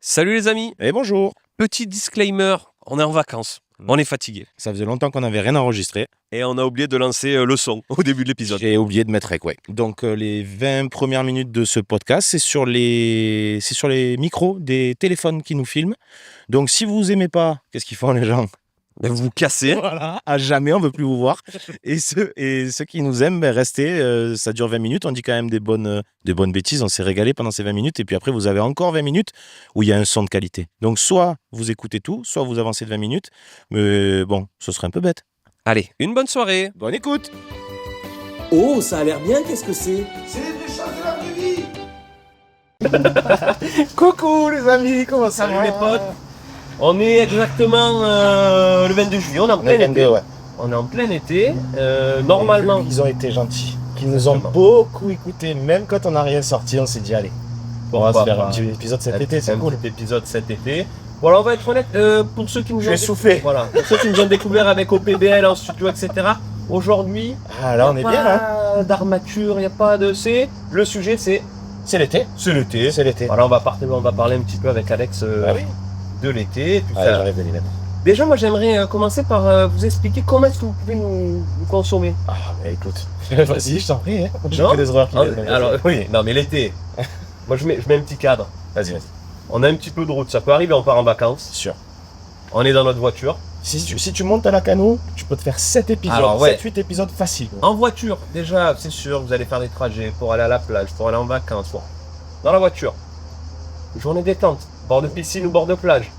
Salut les amis, Et bonjour. petit disclaimer, on est en vacances, on est fatigué Ça faisait longtemps qu'on n'avait rien enregistré. et on a oublié de lancer le son au début de l'épisode. J'ai oublié de mettre rec, ouais. Donc les 20 premières minutes de ce podcast, c'est sur les micros des téléphones qui nous filment. Donc si vous aimez pas, qu'est-ce qu'ils font les gens? Ben, vous vous cassez, Voilà, à jamais, on veut plus vous voir. Et ceux qui nous aiment, restez. Ça dure 20 minutes. On dit quand même des bonnes bêtises. On s'est régalé pendant ces 20 minutes. Et puis après, vous avez encore 20 minutes où il y a un son de qualité. Donc soit vous écoutez tout, soit vous avancez de 20 minutes. Mais bon, ce serait un peu bête. Allez, une bonne soirée. Bonne écoute. Oh, ça a l'air bien, qu'est-ce que c'est? C'est des choses de la vie. Coucou les amis, comment ça Salut les potes. On est exactement le 22 juillet, on est en plein été. ouais. On est en plein été, normalement. Ils ont été gentils. Ils nous ont Exactement. beaucoup écoutés. Même quand on n'a rien sorti, on s'est dit allez, on va se faire un petit épisode cet été, c'est cool. Un petit épisode cet été. Voilà, on va être honnête, pour ceux qui nous Je ont vais souffler. Voilà, pour ceux qui nous ont découvert avec OPBL en studio, etc. Aujourd'hui, Ah là, on est bien là. d'armature, il n'y a pas de... Le sujet, c'est C'est l'été. C'est l'été. Voilà, on va parler un petit peu avec Alex Ah oui. de l'été. Puis Ouais, faire- j'arrive de les mettre. Déjà, moi, j'aimerais commencer par vous expliquer comment est-ce que vous pouvez nous consommer. Ah mais écoute, vas-y, je t'en prie. Hein. J'ai Non fait des horreurs qui Ah, viennent. alors, oui, non, mais l'été. Moi, je mets un petit cadre. Vas-y. On a un petit peu de route. Ça peut arriver, on part en vacances. C'est sûr. On est dans notre voiture. Si tu montes à la canoë, tu peux te faire 7 épisodes. Alors, ouais. 7-8 épisodes faciles. En voiture, déjà, c'est sûr, vous allez faire des trajets pour aller à la plage, pour aller en vacances. Bon. Dans la voiture. Journée détente. Bord de piscine ou bord de plage.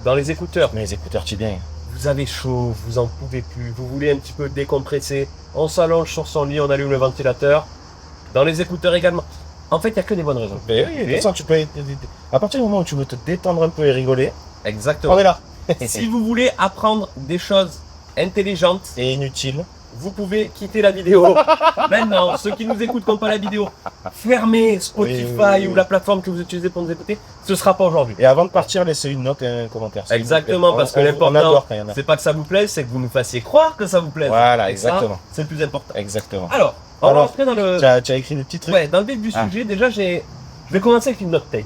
Dans les écouteurs. Mais les écouteurs, tu bien. Vous avez chaud, vous en pouvez plus, vous voulez un petit peu décompresser, on s'allonge sur son lit, on allume le ventilateur, dans les écouteurs également. En fait, il n'y a que des bonnes raisons. Mais oui, de toute façon, tu peux. À partir du moment où tu veux te détendre un peu et rigoler, Exactement. on est là. Si vous voulez apprendre des choses intelligentes, Et inutile. vous pouvez quitter la vidéo. Maintenant, ceux qui nous écoutent qui n'ont pas la vidéo, fermez Spotify Oui. ou la plateforme que vous utilisez pour nous écouter, ce ne sera pas aujourd'hui. Et avant de partir, laissez une note et un commentaire. s'il vous plaît. Exactement, parce que On l'important, adore quand il y en a. c'est pas que ça vous plaise, c'est que vous nous fassiez croire que ça vous plaise. Voilà, Et ça, exactement. c'est le plus important. Exactement. Alors, on va Alors, rentrer dans le... Tu as écrit des petits trucs. Ouais, dans le vif du Ah. sujet, déjà, je vais commencer avec une note tape.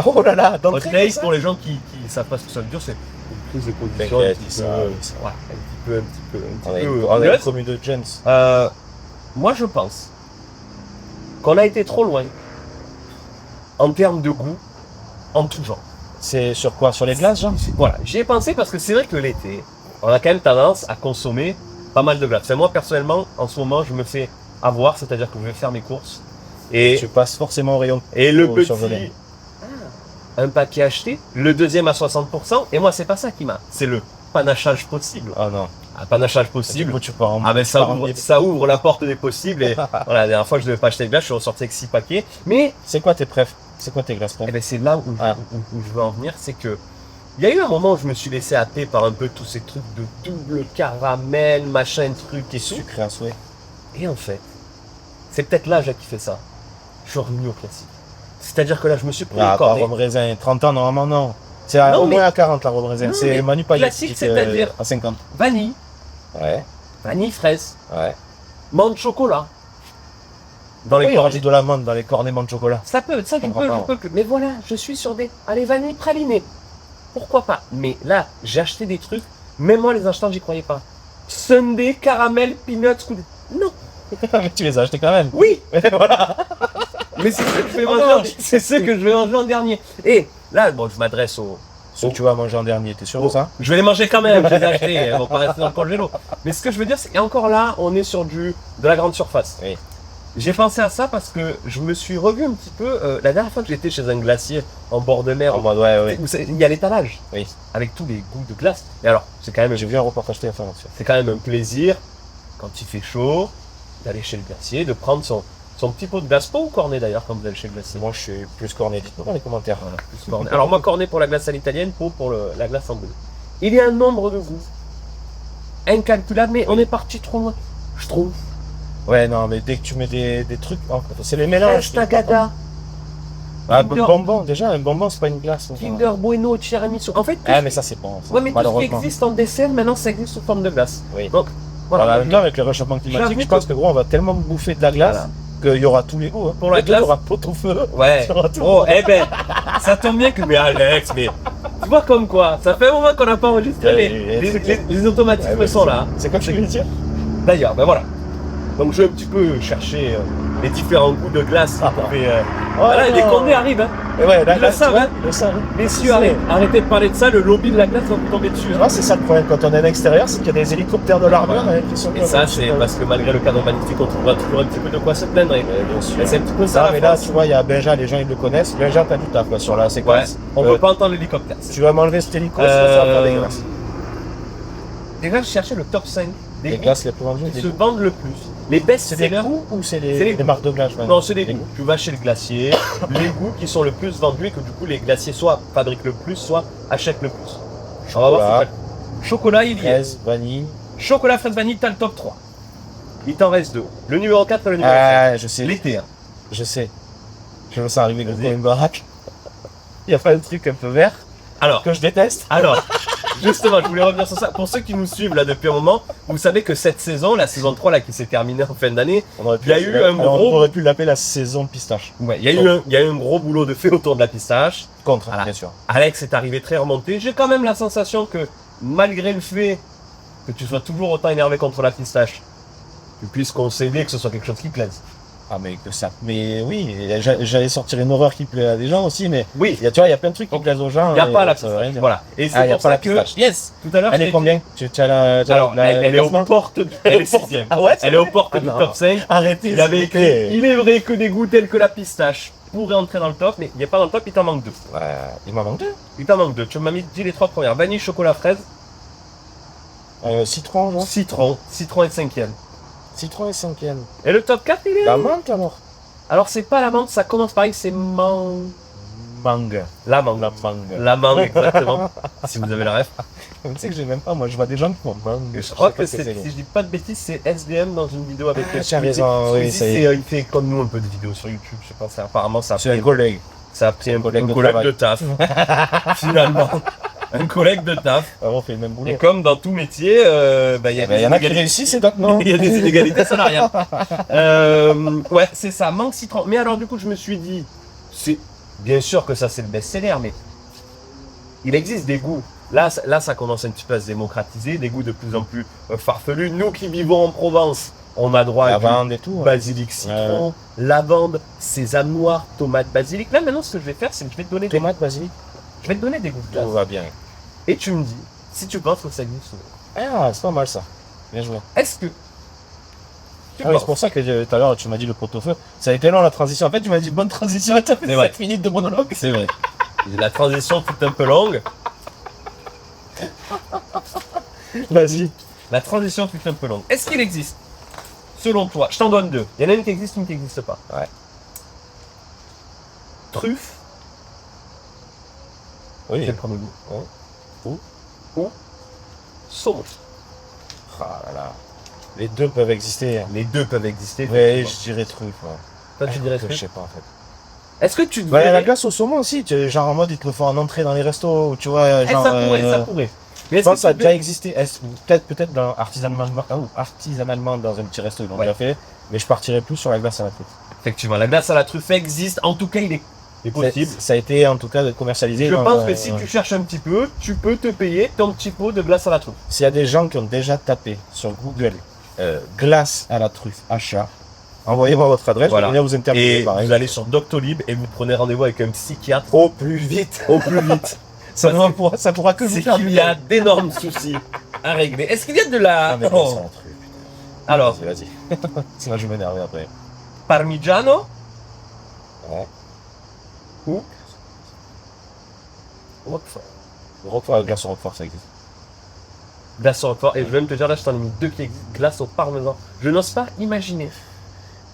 Oh là là, dans le Note tape, pour les gens qui savent pas ce que ça veut dire, c'est une prise de position un T'inquiète, petit ça, peu, ça. ouais, un petit On a peu une anglaise. commu de Jones. Moi, je pense qu'on a été trop loin en termes de goût, en tout genre. C'est sur quoi? Sur les glaces, genre? Voilà, j'y ai pensé parce que c'est vrai que l'été, on a quand même tendance à consommer pas mal de glace. Enfin, moi, personnellement, en ce moment, je me fais avoir, c'est-à-dire que je vais faire mes courses et Tu passes forcément au rayon. le au petit, surgelé. un paquet acheté, le deuxième à 60%, et moi c'est pas ça qui m'a, c'est le panachage possible. Oh non. Un panachage Du possible. coup, tu pars en. Ah ben pars en- ça ouvre la porte des possibles, et voilà, la dernière fois que je devais pas acheter de glace, je suis ressorti avec 6 paquets, mais C'est quoi tes préf? C'est quoi tes glaces préf? eh ben, c'est là où, Ah. où je veux en venir, c'est que il y a eu un moment où je me suis laissé happer par un peu tous ces trucs de double caramel, machin, truc et tout. Sucré à souhait. Et en fait, c'est peut-être l'âge qui fait ça. Je suis revenu au classique. C'est-à-dire que là, je me suis pris Ah, le pas cornet. rhum raisin. 30 ans, normalement, non. C'est Non, au mais- moins à 40 la rhum raisin. Non, C'est mais Manu Payet classique, qui dit c'est-à-dire à 50. Vanille, Ouais, vanille fraise, ouais. menthe chocolat. Dans les Oui, il cornets. rajoute de la menthe dans les cornets menthe chocolat. Ça peut, ça Je je comprends peux, pas, je peux que. Mais voilà, je suis sur des. Allez, vanille pralinée. Pourquoi pas? Mais là, j'ai acheté des trucs, même moi les achetants, j'y croyais pas. Sundae, caramel, peanuts, non. Mais tu les as achetés quand même. Oui, Voilà. mais c'est ce que je vais Oh manger. non. C'est ce que je vais manger en dernier. Et là, bon, je m'adresse aux. Ce que tu vas manger en dernier, t'es sûr de ça? Je vais les manger quand même, je les ai achetés, elles vont pas rester dans le congélo. Mais ce que je veux dire, c'est qu'encore là, on est sur de la grande surface. Oui. J'ai pensé à ça parce que je me suis revu un petit peu, la dernière fois que j'étais chez un glacier en bord de mer, En mode, ouais. où il y a l'étalage, Oui. avec tous les goûts de glace. Et alors, c'est quand même, J'ai vu un reportage TF1 là-dessus. c'est quand même un plaisir, quand il fait chaud, d'aller chez le glacier, de prendre son petit pot de glace, pas ou cornet d'ailleurs, quand vous allez chez le glacier. Moi, je suis plus corné. Dites-nous dans les commentaires. Voilà, plus cornet. Alors moi, cornet pour la glace à l'italienne, pot pour la glace en bleu. Il y a un nombre de goûts incalculable, mais on est parti trop loin, je trouve. Ouais, non, mais dès que tu mets des trucs, c'est les mélanges. Tagada, Ah, Kinder- bonbon, déjà, un bonbon, c'est pas une glace. Kinder Bueno, tiramisu. En fait, Ah, mais ça, c'est bon. ça, ouais, mais tout ce qui malheureusement. existe en dessert, maintenant, ça existe sous forme de glace. Oui. Donc, Voilà, en voilà. même temps, avec le réchauffement climatique, J'avoue je pense que- que gros, on va tellement bouffer de la glace Voilà. qu'il y aura tous les goûts. Hein. Pour la Il y glace. aura pot-au-feu. Ouais. Il y aura tout. Oh, eh ben, ça tombe bien que. Mais Alex, mais. Tu vois comme quoi, ça fait un moment qu'on n'a pas enregistré, mais les automatismes Ouais, sont là. C'est comme je voulais dire. D'ailleurs, ben voilà. Donc je vais un petit peu chercher les différents goûts de glace. Voilà, les condés arrivent. Hein. Et ouais, là, Ils le savent, hein. Ils le savent. Messieurs, arrêtez de parler de ça, le lobby de la glace va vous tomber dessus. Tu vois, c'est ça le problème quand on est à l'extérieur, c'est qu'il y a des hélicoptères de l'armée. Voilà. On a l'impression Et que- ça, c'est parce que malgré le cadre magnifique, on trouvera toujours un petit peu de quoi se plaindre. Et Bien sûr. c'est un petit peu Ah, ça. mais là, tu vois, il y a Benja, les gens ils le connaissent. Benja, t'as du taf quoi, sur la ouais, séquence. on peut pas entendre l'hélicoptère. Tu vas m'enlever cet hélico, sinon ça va faire des glaces. Déjà, je cherchais le top 5 des Les goûts glaces les plus vendues. qui se vendent le plus. Les best C'est des sellers. goûts ou c'est C'est les les marques de glace Non, c'est des goûts. Tu vas chez le glacier, les goûts qui sont le plus vendus et que du coup les glaciers soit fabriquent le plus, soit achètent le plus. On va voir si t'as- Chocolat, il y est. Fraise, vanille. Chocolat, fraise, vanille, t'as le top 3. Il t'en reste 2. Le numéro 4 et le numéro 5. Ah, je sais. L'été. Hein. Je sais. Je me sens arriver comme Vas-y. une baraque. Il y a pas un truc un peu vert Alors, que je déteste. justement, je voulais revenir sur ça. Pour ceux qui nous suivent là depuis un moment, vous savez que cette saison, la saison 3 là, qui s'est terminée en fin d'année, On aurait pu, Il y a eu un alors, gros- on aurait pu l'appeler la saison pistache. ouais, il y a eu un gros boulot de fait autour de la pistache. Contre, Voilà. bien sûr. Alex est arrivé très remonté. J'ai quand même la sensation que, malgré le fait que tu sois toujours autant énervé contre la pistache, tu puisses concéder que ce soit quelque chose qui plaise. Ah, mais que ça. Mais oui, j'allais sortir une horreur qui plaît à des gens aussi, mais Oui, tu vois, il y a plein de trucs qui plaisent aux gens. il n'y a et pas la ça veut rien pistache. dire. Voilà. Et c'est Ah, il n'y a pour pas ça la que pistache. Yes! tout à l'heure, Elle je est t'ai combien? Tu as la. Alors, elle est aux classement portes, elle est 6ème. Ah ouais? Elle est aux portes Ah du non. top 5. Arrêtez, Il avait s'il vous écrit, plaît. il est vrai que des goûts tels que la pistache pourraient entrer dans le top, mais il n'est pas dans le top, il t'en manque 2. Ouais, il m'en manque deux. Il t'en manque 2. Tu m'as dit les 3 premières. Vanille, chocolat, fraise, Citron, non? citron. Citron est 5ème. Citron est cinquième. Et le top 4, il est... La menthe alors? Alors, c'est pas la menthe, ça commence pareil, c'est mangue. Mangue. La mangue. La mangue. La mangue, exactement. Si vous avez la ref. Tu sais que j'ai même pas, moi je vois des gens qui font mangue. Je crois sais pas que ce c'est, si je dis pas de bêtises, c'est SDM dans une vidéo avec Ah, tu as raison, Squeezie. oui, ça y est. Il fait comme nous un peu de vidéos sur YouTube, je sais pas, apparemment ça a C'est un pris, collègue. ça a pris un collègue de collègue travail. de taf. Finalement, un collègue de taf. On fait le même boulot. Et comme dans tout métier, il y a Il y en a qui inégalités. réussissent et d'autres non. Il y a des inégalités salariales. Ouais, c'est ça, mangue citron. Mais alors du coup, je me suis dit, c'est bien sûr que ça c'est le best-seller, mais il existe des goûts. Là, ça commence un petit peu à se démocratiser, des goûts de plus en plus farfelus. Nous qui vivons en Provence, on a droit à du Lavande et tout. hein. basilic citron, lavande, sésame noir, tomate basilic. Là maintenant, ce que je vais faire, c'est que je vais te donner des, Tomate, basilic. je vais te donner des goûts de Tout glace. va bien. Et tu me dis si tu penses que ça existe ou non. Ah, c'est pas mal ça. Bien joué. Est-ce que tu Ah oui, penses- c'est pour ça que tout à l'heure tu m'as dit le pot-au-feu. Ça a été long la transition. En fait, tu m'as dit bonne transition et t'as fait C'est vrai. 7 minutes de monologue. C'est vrai. La transition fut un peu longue. Vas-y. La transition fut un peu longue. Est-ce qu'il existe, selon toi, je t'en donne 2. Il y en a une qui existe, une qui n'existe pas. Ouais. Truffe, c'est Oui. le premier goût. Ouais. Ou saumon. Ah là là. Les deux peuvent exister. Les deux peuvent exister. Mais effectivement. je dirais truffe. Ouais. Toi, tu dirais Je truffe. sais pas en fait. Est-ce que tu Bah, il y a la verrais- glace au saumon aussi. Genre en mode ils te le font en entrée dans les restos. Tu vois, Eh, genre. ça pourrait. Mais Je est-ce pense que ça a que tu déjà verrais- existé. Peut-être dans artisanalement dans un petit resto, ils l'ont Ouais. déjà fait. Mais je partirais plus sur la glace à la truffe. Effectivement, la glace à la truffe existe. En tout cas, il est possible. Ça a été en tout cas commercialisé. Je dans pense un- que si tu cherches un petit peu, tu peux te payer ton petit pot de glace à la truffe. S'il y a des gens qui ont déjà tapé sur Google glace à la truffe achat, envoyez-moi votre adresse, Voilà. je vais venir vous interviewer Et pareil. vous allez sur Doctolib et vous prenez rendez-vous avec un psychiatre Au plus vite. au plus vite. Ça pourra que vous C'est faire qu'il du y a d'énormes soucis à régler. Est-ce qu'il y a de la Ah, mais glace à la truffe, putain. Alors, Vas-y. Sinon je vais m'énerver après. parmigiano Ouais. ou Roquefort. Roquefort, glace au Roquefort, ça existe. Glace au Roquefort. Et je vais même te dire là, je t'en ai mis 2 qui existent. Glace au parmesan. Je n'ose pas imaginer.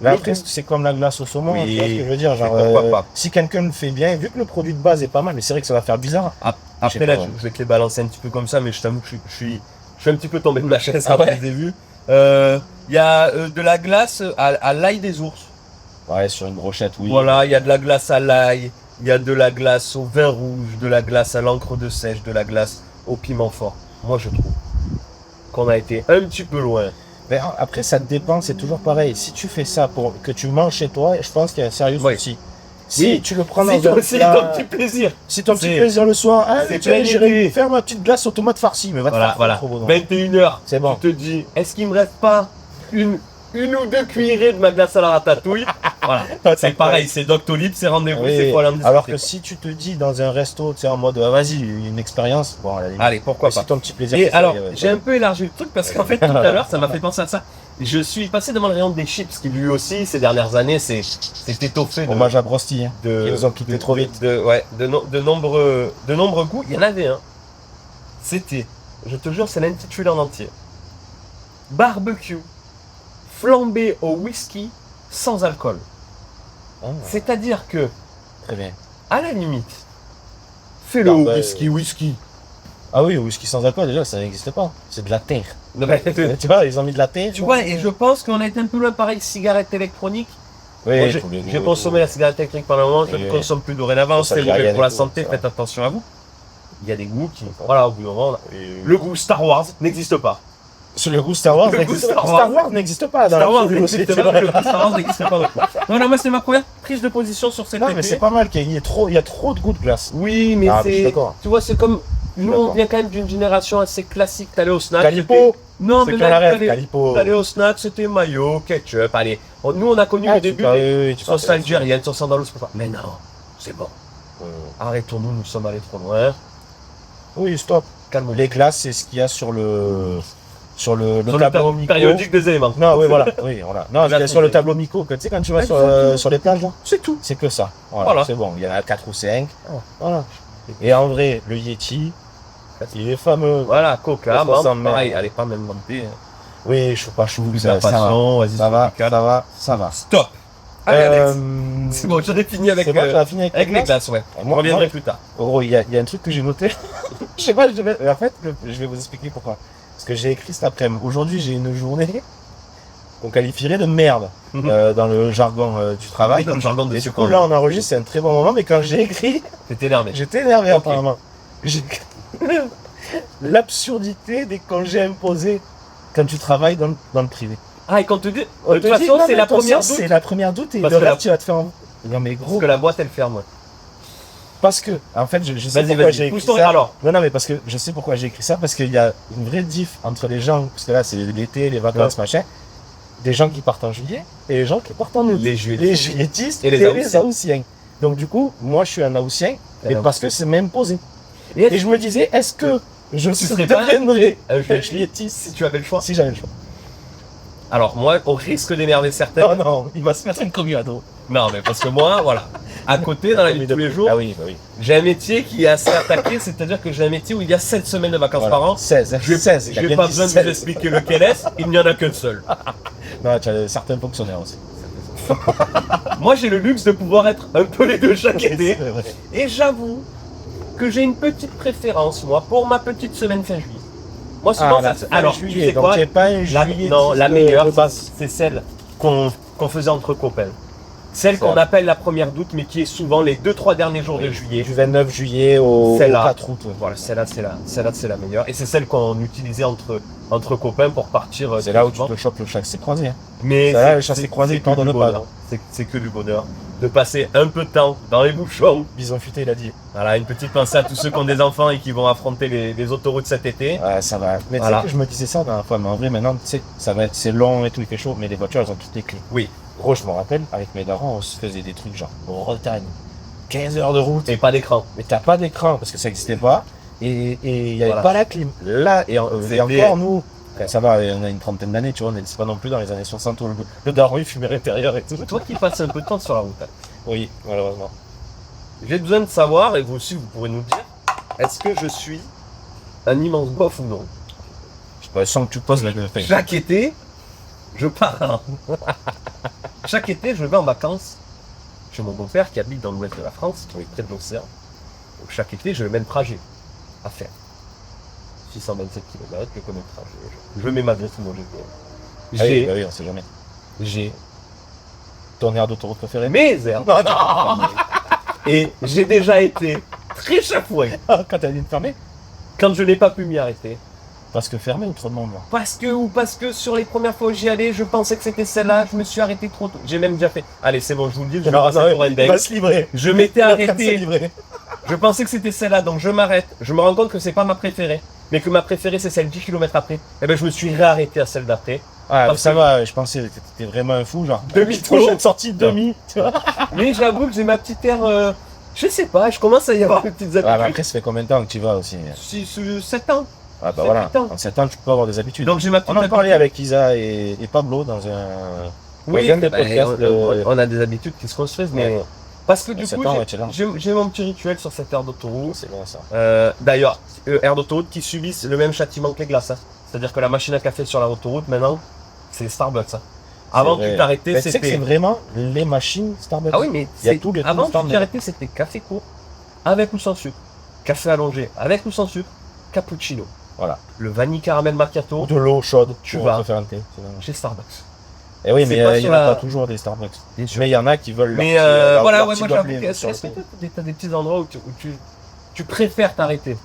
Mais Mais après, bon. c'est comme la glace au saumon, Oui. tu vois ce que je veux dire. Genre, Pourquoi pas. si quelqu'un le fait bien, vu que le produit de base est pas mal, mais c'est vrai que ça va faire bizarre. Après sais là, pas, je vais te les balancer un petit peu comme ça, mais je t'avoue que je suis un petit peu tombé de ma chaise Ah quand ouais. je les ai vus. Il y a de la glace à l'ail des ours. Ouais, sur une brochette, oui. Voilà, il y a de la glace à l'ail, il y a de la glace au vin rouge, de la glace à l'encre de sèche, de la glace au piment fort. Moi, je trouve qu'on a été un petit peu loin Ben, après, ça dépend, c'est toujours pareil. Si tu fais ça pour que tu manges chez toi, je pense qu'il y a un sérieux Oui. souci. Si Oui. tu le prends C'est dans un c'est plat- ton petit plaisir. si ton petit c'est- plaisir le soir, ah, c'est tiens, bien j'irai été. faire ma petite glace aux tomates farcies, mais va te Voilà, faire voilà. trop bon. 21h. C'est bon. Tu te dis, est-ce qu'il me reste pas une ou deux cuillerées de ma glace à la ratatouille? Voilà. C'est pareil, c'est Doctolib, c'est rendez-vous, Oui, c'est quoi l'ambiance? alors que si tu te dis dans un resto, tu sais, en mode, ah, vas-y, une expérience, bon, à la limite. Allez, pourquoi Mais pas. si ton petit plaisir. Et c'est ça, alors, ouais, j'ai un peu élargi le truc parce qu'en fait, tout à l'heure, ça m'a fait penser à ça. Je suis passé devant le rayon des chips qui, lui aussi, ces dernières années, s'est étoffé de, Hommage à Brosti, hein. de, Ils nous ont quitté trop vite. de nombreux goûts. Il y en avait un. C'était, je te jure, c'est l'intitulé en entier. Barbecue flambé au whisky sans alcool. Ah, C'est-à-dire que, très bien. à la limite, fais-le Non, au bah, whisky. Ah oui, whisky sans alcool, déjà, ça n'existe pas. C'est de la terre. Non, mais, Tu vois, ils ont mis de la terre. tu vois, et je pense qu'on a été un peu loin, pareil, cigarette électronique. Oui, Moi, faut bien- j'ai consommé la cigarette électronique pendant un moment, je Oui, ne oui. consomme plus dorénavant, Ça c'est fait rien mauvais pour la du tout, santé, ça. faites attention à vous. Il y a des goûts qui, voilà, au bout d'un moment, Et- le goût Star Wars n'existe pas. Sur le goût Star Wars, Le goût n'existe Star pas. Wars. Star Wars n'existe pas. dans Star Wars l'absolu, n'existe c'est pas, vrai. le goût Star Wars n'existe pas. Voilà, moi c'est ma première prise de position sur cette Non, mais c'est pas mal qu'il y ait trop, il y a trop de goût de glace. Oui, mais Ah, mais je suis c'est, d'accord. tu vois, c'est comme, nous on d'accord. vient quand même d'une génération assez classique, t'allais au snack. Calipo, c'était- Non, c'est mais que la même, rêve, t'allais Calipo. t'allais au snack, c'était maillot, ketchup, allez. Nous on a connu Ah, le tu début parles- des oui, tu sauces parles- algériennes, sauces andalous, mais non, c'est bon. Arrêtons-nous, nous sommes allés trop loin. Oui, stop. Calme-nous. Les glaces, c'est ce qu'il y a sur le Sur le tableau Mico. périodique des éléments. Non, oui, voilà. Oui, voilà. Non, Glace, c'est sur le c'est- tableau Mico. Tu sais, quand tu vas Exactement. sur les plages, là, C'est tout. c'est que ça. Voilà. Voilà. C'est bon. Il y en a 4 ou 5. Oh. Voilà. Et en vrai, le Yeti, il est fameux. Voilà, Coca, Ça, menthe, ça me pareil, merde. allez pas même monter. Oui, chou pas chou. Plus Ça va. vas-y, Ça va, ça va. Stop. Allez, Alex. Euh, C'est bon, j'en ai fini avec, c'est bon, t'as fini avec les glaces, ouais. Moi- On reviendrai moi- plus tard. En gros, il y a un truc que j'ai noté. Je sais pas, en fait, je vais vous expliquer pourquoi. Parce que j'ai écrit cet après-midi. Aujourd'hui, j'ai une journée qu'on qualifierait de merde dans le jargon du travail. Dans le jargon de Et ce du coup, là, on enregistre, c'est un très bon moment, mais quand j'ai écrit, T'es énervé. j'étais énervé Ok. apparemment. J'ai- L'absurdité des congés imposés quand tu travailles dans le privé. Ah, et quand tu dis, On de te toute dit, façon, non, c'est mais la attention, première doute. C'est la première doute et Parce le que reste, tu vas te faire. Non, mais Parce gros, que la boîte, elle ferme, ouais. parce que, en fait, je sais Vas-y, pourquoi j'ai vas-y. écrit Pousse-toi, ça. alors. Non, mais parce que je sais pourquoi j'ai écrit ça, parce qu'il y a une vraie diff entre les gens, parce que là, c'est l'été, les vacances, machin, des gens qui partent en juillet et les gens qui partent en août. Les juillet. Les juilletistes Et les Haussiens. Donc, du coup, moi, je suis un Haussien, Et et donc- parce que c'est même posé. Et Et je me disais, est-ce que je serais pas deviendrais un un juillettiste si tu avais le choix. si j'avais le choix? Alors, moi, au risque d'énerver certains. Oh non, il va se mettre une commu à dos. Non, mais parce que moi, voilà. À côté, dans la vie de tous les jours, Ah oui, bah oui. j'ai un métier qui est assez attaqué, c'est-à-dire que j'ai un métier où il y a 7 semaines de vacances Voilà. par an. 16, Je 16. il a n'ai bien pas dit besoin de 16. vous expliquer lequel est, il n'y en a qu'un seul. Non, tu as certains fonctionnaires aussi. Moi, j'ai le luxe de pouvoir être un peu les deux chaque été. C'est vrai. Et j'avoue que j'ai une petite préférence, moi, pour ma petite semaine fin juillet. Moi, souvent, la ça- fin alors, juillet, tu sais donc quoi tu n'es pas un la, juillet. non, la meilleure, de base. c'est celle qu'on faisait entre copains. Celle qu'on Ça. appelle la première d'août, mais qui est souvent les 2-3 derniers jours de juillet. Du 29 juillet au Celle-là. 4 août. ouais. Voilà, celle-là, c'est la meilleure. Et c'est celle qu'on utilisait entre copains pour partir. C'est là où tu souvent. te chopes le chassé croisé. Hein. Mais Ça, là, le c'est- chassé c'est- croisé, c'est il t'en que du donne pas, bonheur. C'est que du bonheur. De passer un peu de temps dans les bouchons. Bison futé, il a dit. Voilà, une petite pensée à tous ceux qui ont des enfants et qui vont affronter les autoroutes cet été. Ouais, ça va. Mais Voilà. tu sais que je me disais ça la dernière fois, mais en vrai, maintenant, tu sais, c'est long et tout, il fait chaud, mais les voitures, elles ont toutes les clés. Oui. Gros, je me rappelle, avec mes darons, on se faisait des trucs genre Bretagne, 15 heures de route, Et pas d'écran. mais t'as pas d'écran parce que ça n'existait pas, et il n'y avait Voilà. pas la clim. Là, et C'était- encore, nous, ça va, on a une trentaine d'années, tu vois, c'est pas non plus dans les années 60 où le daron il fumait à l'intérieur et tout. Toi qui passes un peu de temps sur la route, Alex, Oui, malheureusement. j'ai besoin de savoir, et vous aussi vous pourrez nous dire, est-ce que je suis un immense bof ou non? Je sens que tu poses la gueule. Chaque été, je pars. Chaque été, je vais en vacances chez mon beau-père qui habite dans l'ouest de la France, qui est près de l'océan. Donc chaque été, j'ai le même trajet à faire. 627 km, je connais le trajet. Je mets malgré tout mon GPS. Ah oui, J'ai, bah oui, on sait jamais. j'ai Ton aire d'autoroute préférée? mes aires. Non, non. Et j'ai déjà été très chafoué Quand t'as dit de fermer? quand je n'ai pas pu m'y arrêter. Parce que fermé ou trop de monde là. Parce que sur les premières fois où j'y allais, je pensais que c'était celle-là, je me suis arrêté trop tôt. J'ai même déjà fait. Allez, c'est bon, je vous le dis, je vais passer pour un il dingue. va se livrer. Je m'étais Il va se arrêté. livrer. Je pensais que c'était celle-là, donc je m'arrête. Je me rends compte que c'est pas ma préférée, mais que ma préférée c'est celle 10 km après. Et ben je me suis réarrêté à celle d'après. Ah, Parce ça que- va, je pensais que t'étais vraiment un fou, genre. Demi-tour. Prochaine sortie, demi, tu vois. Mais j'avoue que j'ai ma petite aire. Je sais pas, je commence à y avoir des petites Ah, mais habitudes. après, ça fait combien de temps que tu y vas aussi? 7 ans. Ah, bah C'est voilà. putain. En 7 ans, tu peux avoir des habitudes. Donc j'ai ma petite On en habitude. parlait avec Isa et Pablo dans un. Oui, dans un des bah, podcasts. on a des habitudes qui se construisent, mais. Ouais. Parce que du C'est coup, pas, ouais, tu es là. j'ai mon petit rituel sur cette aire d'autoroute. C'est bon ça. D'ailleurs, aire d'autoroute qui subissent le même châtiment que les glaces. Hein. C'est-à-dire que la machine à café sur la autoroute, maintenant, c'est Starbucks. Hein. Avant, vrai. tu t'arrêtais, Mais tu sais que c'est c'était. vraiment les machines Starbucks. Ah oui, mais Il y a c'est- tous les avant, trucs tu Starbucks. t'arrêtais, c'était café court, avec ou sans sucre. Café allongé, avec ou sans sucre. Cappuccino. Voilà. Le vanille caramel macchiato Ou de l'eau chaude. Tu pour vas. te faire un thé. C'est bon. chez Starbucks. Et oui, C'est mais pas il sur n'y en a la- pas toujours des Starbucks. Bien sûr. Mais il y en a qui veulent leur Mais petit, leur- voilà, leur ouais, petit moi doigt j'avoue plein que est-ce sur le que thé. t'as des petits endroits où tu préfères t'arrêter.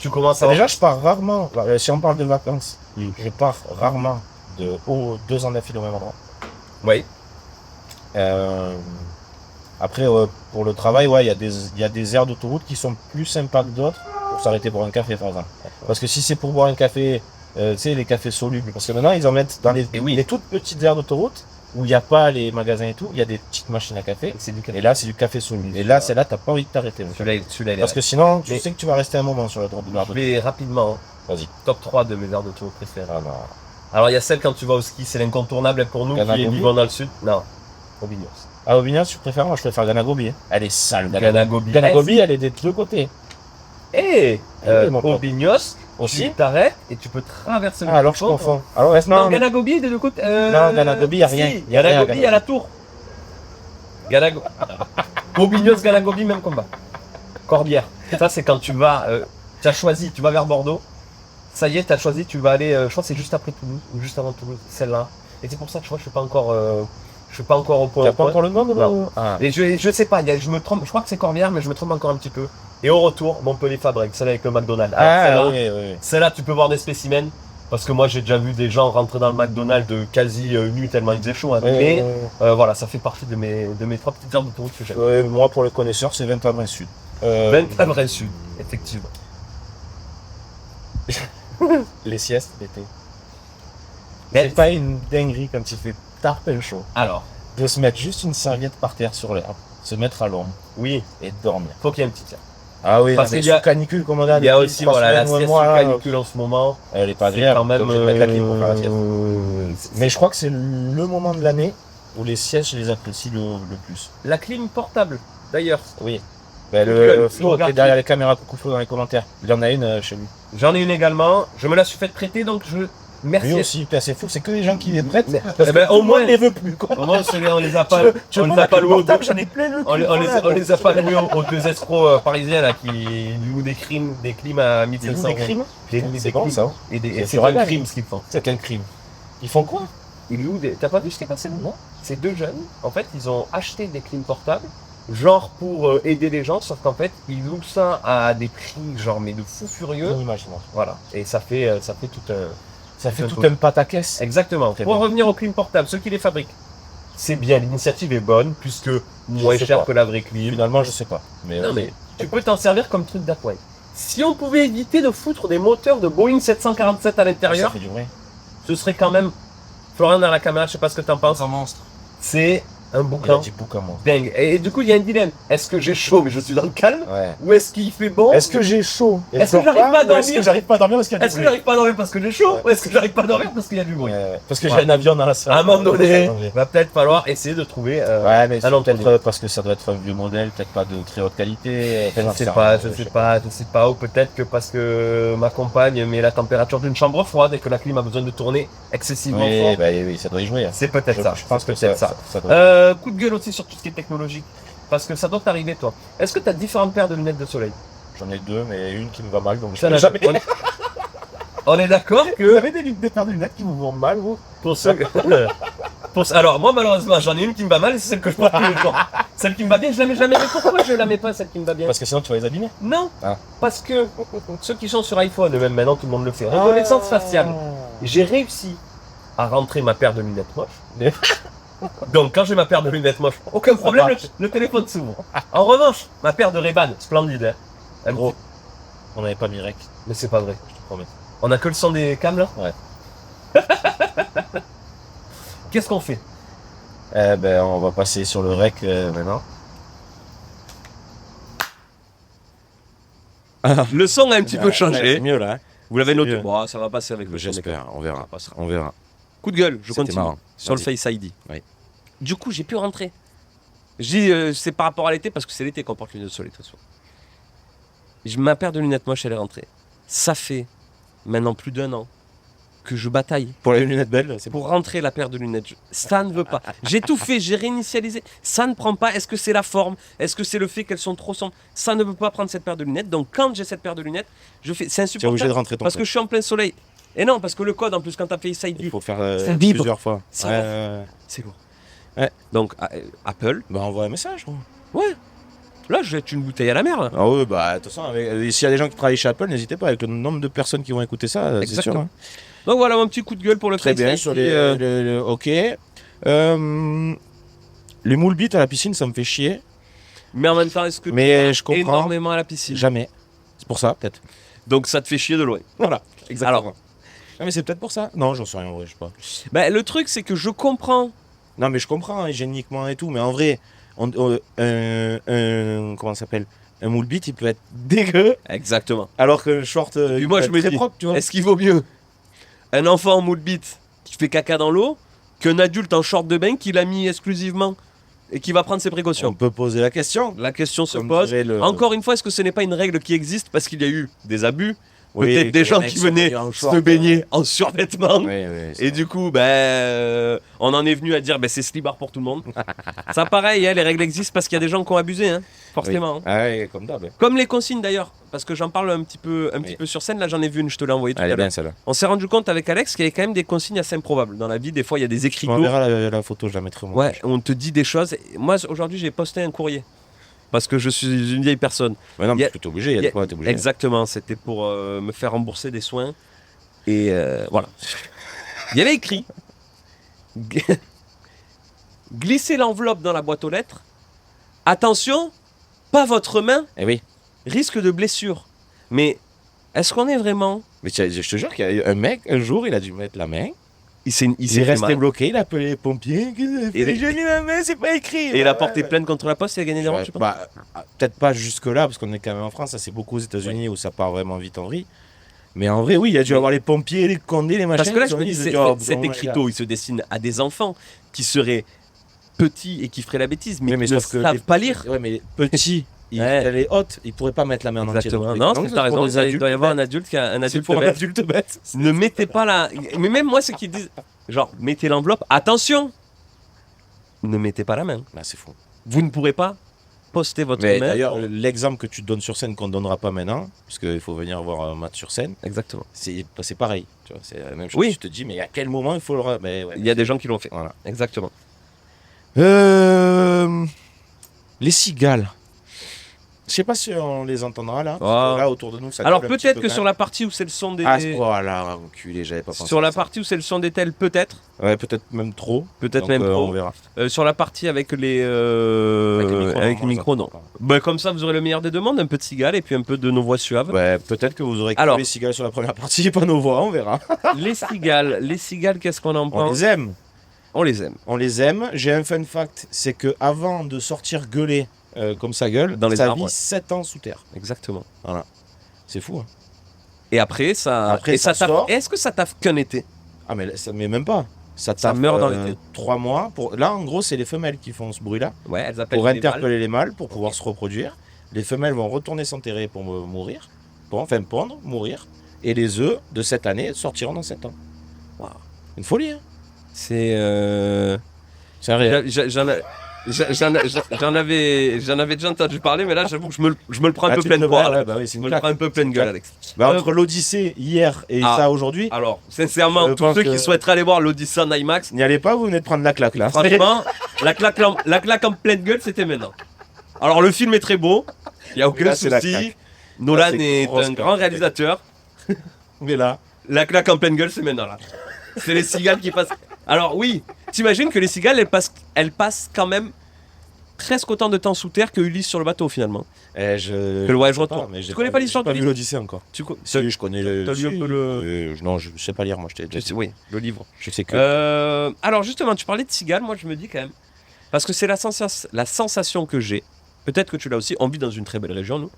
Tu commences à Déjà, je pars rarement. Si on parle de vacances, Mm. je pars rarement de 2 ans d'affilée au même endroit. Oui. Après, pour le travail, ouais, il y a des aires d'autoroute qui sont plus sympas que d'autres pour s'arrêter pour un café, par exemple. Parce que si c'est pour boire un café, tu sais, les cafés solubles, parce que maintenant, ils en mettent dans Et oui. les toutes petites aires d'autoroute où il n'y a pas les magasins et tout, il y a des petites machines à café. C'est du café. Et là, c'est du café soluble. Et là, c'est là, t'as pas envie de t'arrêter. monsieur. Celui-là, il est Parce que sinon, tu Mais- sais que tu vas rester un moment sur la droite de l'arbre. Je vais rapidement. Hein. Vas-y. Top 3 de mes aires d'auto préférées. Ah non. Alors il y a celle quand tu vas au ski, c'est l'incontournable pour nous qui Ganagobi. vivons dans le sud. Non, Aubignos. Ah, Aubignas, tu préfères? Moi, je préfère Ganagobi. Hein. Elle est sale, Ganagobi. Ganagobi, elle est des deux côtés. Et oui, mon pote. Aubignos, Aussi. tu t'arrêtes et tu peux traverser le Ah, alors je pont. confonds. Alors, ouais, Non, non, mais- Ganagobi des deux côtés. Non, Ganagobi, y a rien. Si, Y a rien à Ganagobi, il y a la tour. Aubignos, Ganagobi, même combat. Corbière. Ça, c'est quand tu vas. Tu as choisi, tu vas vers Bordeaux. Ça y est, tu as choisi, tu vas aller. Je crois que c'est juste après Toulouse ou juste avant Toulouse, celle-là. Et c'est pour ça que je vois, je suis pas encore au point. T'as pas encore le nom de Non. Ah. Et je sais pas, je me trompe, je crois que c'est Corbière, mais je me trompe encore un petit peu. Et au retour, Montpellier-Fabrègue, celle avec le McDonald's. Alors, Ah, celle-là, oui, oui, oui. celle-là, tu peux voir des spécimens. Parce que moi, j'ai déjà vu des gens rentrer dans le McDonald's quasi nus tellement il faisait chaud. Hein. Oui, Mais oui, oui. voilà, ça fait partie de mes 3 petites heures d'autoroute que j'aime. Moi, pour les connaisseurs, c'est 20 Avril Sud. 20 vrai sud, effectivement. Les siestes l'été. Mais- C'est pas une dinguerie quand il fait tarpin chaud Alors, de se mettre juste une serviette par terre sur l'herbe, se mettre à l'ombre oui, et dormir. faut qu'il y ait un petit tiers. Ah oui, Parce mais qu'il y a- sous canicule comme on a Il y a depuis aussi 3 voilà, la semaines, sieste moi, sous là, canicule en ce moment. elle est pas C'est agréable. quand même. Donc, je vais mettre la clim pour faire la sieste. Mais je crois que c'est le moment de l'année où les siestes, je les apprécie le plus. La clim portable, d'ailleurs. Oui. Ben, Google, le Flo qui regarde. est derrière les caméras, coucou Flo dans les commentaires. Il en a une chez lui. J'en ai une également. Je me la suis fait prêter, donc je. Merci. Lui aussi, putain, c'est fou, c'est que les gens qui les prêtent. Mais- Parce eh ben, que au tout le monde moins- les veut plus. Quoi. Au moins, on les a pas. Tu on veux les pas a pas loués au portable, j'en ai plein le On les a pas loués aux deux escrocs parisiens là, qui louent des clims à 1500 des crimes. Des C'est bon clims. ça. Et C'est c'est sur un Reddit. crime ce qu'ils font. C'est un crime. Ils font quoi? Ils louent des. T'as pas vu ce qui est passé non? Ces deux jeunes, en fait, ils ont acheté des clims portables, genre pour aider les gens, sauf qu'en fait, ils louent ça à des prix genre mais de fou furieux. Inimaginable. Voilà. Et ça fait tout un. Ça fait un tout truc. un pataquès. Exactement. Très Pour bien. revenir aux clims portables, ceux qui les fabriquent, c'est bien, l'initiative est bonne, puisque moins sais cher pas. que la vraie clim. Finalement, je sais pas. Mais, Non mais tu peux t'en servir comme truc d'appoint. Si on pouvait éviter de foutre des moteurs de Boeing 747 à ça l'intérieur, fait du bruit. ce serait quand même. Florian dans la caméra, je sais pas ce que t'en penses. un monstre. C'est un Il a boucan dit boucan, moi. dingue. Et du coup, il y a un dilemme. Est-ce que j'ai chaud mais je suis dans le calme, Ouais. ou est-ce qu'il fait bon? Est-ce que j'ai chaud? et Est-ce je que dors j'arrive pas à ou Est-ce dormir que j'arrive pas à dormir parce qu'il y a du Est-ce que bruit? j'arrive pas à dormir parce que j'ai chaud, Ouais. ou est-ce que j'arrive pas à dormir parce qu'il y a du bruit? Parce que Ouais. j'ai un avion dans la salle. À un moment donné, Attendez. va peut-être falloir essayer de trouver. Ouais, mais Ah non, c'est peut-être parce que ça doit être un vieux modèle, peut-être pas de très haute qualité. Enfin, Je sais pas, ou peut-être que parce que ma compagne met la température d'une chambre froide et que la clim a besoin de tourner excessivement Oui, fort. bah oui, ça doit y jouer. Hein. C'est peut-être ça. Je pense que c'est peut-être ça. ça doit- Coup de gueule aussi sur tout ce qui est technologique. Parce que ça doit t'arriver, toi. Est-ce que tu as différentes paires de lunettes de soleil? J'en ai deux, mais une qui me va mal, donc je Ça, peux là, jamais. on est d'accord Vous que avez des paires de lunettes qui vous vont mal, vous? pour ceux que- alors moi malheureusement j'en ai une qui me va mal et c'est celle que je porte tous les jours. Celle qui me va bien, je la mets jamais. Mais pourquoi je la mets pas, celle qui me va bien? Parce que sinon, tu vas les abîmer. Non, Ah. parce que ceux qui sont sur iPhone, et même maintenant tout le monde le fait, reconnaissance faciale. J'ai réussi à rentrer ma paire de lunettes moches. Donc quand j'ai ma paire de lunettes moches, aucun problème, le téléphone s'ouvre. En revanche, ma paire de Ray-Ban, splendide. Hein. Un Gros. petit- On n'avait pas mis rec, Mais c'est pas vrai. je te promets. On a que le son des cams là? Ouais. Qu'est-ce qu'on fait? Eh ben, on va passer sur le rec maintenant. Le son a un petit peu Ouais, changé. c'est mieux là. Hein. Vous l'avez noté? mieux. Bon, ça va passer avec le son des cams. J'espère, on verra. Ça passera. On verra. Coup de gueule, je C'était continue. marrant. Sur le Vas-y. Face ID. Oui. Du coup, j'ai pu rentrer. Je dis, c'est par rapport à l'été parce que c'est l'été qu'on porte les lunettes de soleil très souvent. Ma paire de lunettes moches, elle est rentrée. Ça fait maintenant plus d'1 an que je bataille Pour les lunettes belles, c'est pour rentrer la paire de lunettes. Ça ne veut pas. J'ai tout fait, j'ai réinitialisé. Ça ne prend pas. Est-ce que c'est la forme? Est-ce que c'est le fait qu'elles sont trop sombres? Ça ne veut pas prendre cette paire de lunettes. Donc quand j'ai cette paire de lunettes, je fais. C'est Tu es obligé de insupportable rentrer ton parce que je suis en plein soleil. Et non, parce que le code en plus quand t'as fait ça, il Il dit faut faire Ça vibre. plusieurs fois. Ça Ouais, va. ouais. c'est lourd. Ouais. Donc Apple, Bah, envoie un message. Gros. ouais. Là, je jette une bouteille à la mer. Là. Ah ouais, bah, de toute façon, s'il y a des gens qui travaillent chez Apple, n'hésitez pas. Avec le nombre de personnes qui vont écouter ça, c'est sûr. Exactement. Hein. Donc voilà mon petit coup de gueule pour le Très Face bien, ID, sur les, ok. Les moules bites à la piscine, ça me fait chier. Mais en même temps, est-ce que Mais je comprends. énormément à la piscine? Jamais. C'est pour ça, peut-être. Donc ça te fait chier de loin. Voilà, exactement. Alors, Ah, mais c'est peut-être pour ça. Non, j'en sais rien, en vrai, je sais pas. ben, le truc, c'est que je comprends. Non, mais je comprends, hein, hygiéniquement et tout, mais en vrai, comment ça s'appelle? Un moule bite, il peut être dégueu, Exactement. alors qu'un short, Puis il moi, peut je être me très dis, propre, tu vois. est-ce qu'il vaut mieux un enfant en moule bite qui fait caca dans l'eau qu'un adulte en short de bain qui l'a mis exclusivement et qui va prendre ses On précautions? peut poser la question. La question se Comme pose. dirait le- Encore une fois, est-ce que ce n'est pas une règle qui existe parce qu'il y a eu des abus? Oui, Peut-être que des les gens mecs qui sont venaient venus en short. se baigner en survêtement. Oui, oui, c'est Et du coup, on en est venu à dire c'est slibard pour tout le monde. Ça, pareil, hein, les règles existent parce qu'il y a des gens qui ont abusé, hein, forcément. Oui. Ah ouais, comme d'hab. Comme les consignes d'ailleurs, parce que j'en parle un petit peu Oui. sur scène. Là, j'en ai vu une, je te l'ai envoyée tout à Elle est l'heure. bien celle-là. On s'est rendu compte avec Alex qu'il y avait quand même des consignes assez improbables dans la vie. Des fois, il y a des écrits On d'eau. verra la photo, je la mettrai au montage. Ouais, on te dit des choses. Moi, aujourd'hui, j'ai posté un courrier parce que je suis une vieille personne. Ouais, non, Il y a- mais t'es obligé, il y a il y a- des fois, t'es obligé. Exactement, c'était pour me faire rembourser des soins. Et voilà. Il y avait écrit glissez l'enveloppe dans la boîte aux lettres. Attention, pas votre main, Eh oui. risque de blessure. Mais est-ce qu'on est vraiment. Mais je te jure qu'il y a un mec, un jour, il a dû mettre la main. Il s'est Il fait est resté mal. bloqué, il a appelé les pompiers. Et- J'ai mis ma main, c'est pas écrit. Et il a porté plainte contre la poste et il a gagné des Ouais, droits, je sais pas. bah, peut-être pas jusque-là, parce qu'on est quand même en France, ça c'est beaucoup aux États-Unis où ça part vraiment vite en vrille. Mais en vrai, oui, il y a dû avoir les pompiers, les condés, les machins. Parce que là, qui je ont me dit, dis, ils ont dit, oh, cet bon, les écriteau, il se dessine à des enfants qui seraient petits et qui feraient la bêtise, mais, Oui, mais qui ne sauf que savent les- pas lire. gars. Ouais, mais petit, Ouais. elle est haute, il pourrait pas mettre la main en entier. Exactement. Donc, Non, donc, t'as c'est pour raison. les Il adultes doit y avoir un bêtes. adulte qui a un C'est adulte pour un bête. adulte bête. Ne mettez pas la. Mais même moi, ceux qui disent, genre, mettez l'enveloppe, attention, ne mettez pas la main. Bah, c'est fou. Vous ne pourrez pas poster votre Mais main. d'ailleurs, l'exemple que tu donnes sur scène qu'on ne donnera pas maintenant, puisqu'il faut venir voir un match sur scène, Exactement. c'est pareil. Tu vois, c'est la même chose. Oui. Tu te dis, mais à quel moment il faut le. Mais ouais. Il y a des gens qui l'ont fait. Voilà. Exactement. Les cigales. Je sais pas si on les entendra là. Ah. Là autour de nous, ça Alors gueule un petit peut-être peu que quand sur même. la partie où c'est le son des. Ah, voilà, enculé, j'avais pas pensé. Sur à la ça. partie où c'est le son des tels, peut-être. Ouais, peut-être même trop. Peut-être Donc, même trop. On verra. Sur la partie avec les. Avec les micros, non. Bah, comme ça, vous aurez le meilleur des deux mondes, un peu de cigale et puis un peu de nos voix suaves. Ouais, peut-être que vous aurez Alors. que les cigales sur la première partie et pas nos voix, on verra. Les cigales, qu'est-ce qu'on en On pense? les aime. On les aime. On les aime. J'ai un fun fact, c'est que avant de sortir gueuler comme ça gueule, Dans les ça arbres, vit ouais. 7 ans sous terre. Exactement. C'est fou. Hein. Et après, ça. Après, et ça taffe- sort. Est-ce que ça taffe qu'un été? Ah mais ça met même pas. Ça Ça tape meurt dans l'été. 3 mois. Là, en gros, c'est les femelles qui font ce bruit-là. Ouais, elles appellent Pour les mâles. interpeller les mâles, pour pouvoir se reproduire. Les femelles vont retourner s'enterrer pour mourir. Enfin, pondre, mourir. Et les œufs de cette année sortiront dans 7 ans. Waouh. Une folie, hein. C'est. C'est un réel. J'en avais déjà entendu parler, mais là, j'avoue que je me le prends un peu tu pleine te- poire. ouais, bah oui, c'est Je une me le claque. prends un peu pleine gueule, Alex. Bah, entre l'Odyssée hier et Ah. ça aujourd'hui, Alors, sincèrement, Je tous pense ceux que- qui souhaiteraient aller voir l'Odyssey en IMAX, n'y allez pas, vous venez de prendre la claque là. franchement, la claque en pleine gueule, c'était maintenant. Alors, le film est très beau, il n'y a aucun Là, c'est la souci. claque. Nolan Là, c'est est grosse un claque. grand réalisateur. Mais là, La claque en pleine gueule, c'est maintenant là. C'est les cigales qui passent. Alors oui, t'imagines que les cigales, elles passent quand même presque autant de temps sous terre que Ulysse sur le bateau finalement. je. Que le voyage je sais pas, retour. mais j'ai Tu connais pas l'histoire j'ai pas vu d'Ulysse l'Odyssée encore. Si, je connais le. t'as lu un si, peu le- Non, je sais pas lire, moi, je t'ai déjà dit. Oui, le livre. Je sais que. Alors justement, tu parlais de cigales, moi je me dis quand même, parce que c'est la sensation que j'ai, peut-être que tu l'as aussi, on vit dans une très belle région, nous.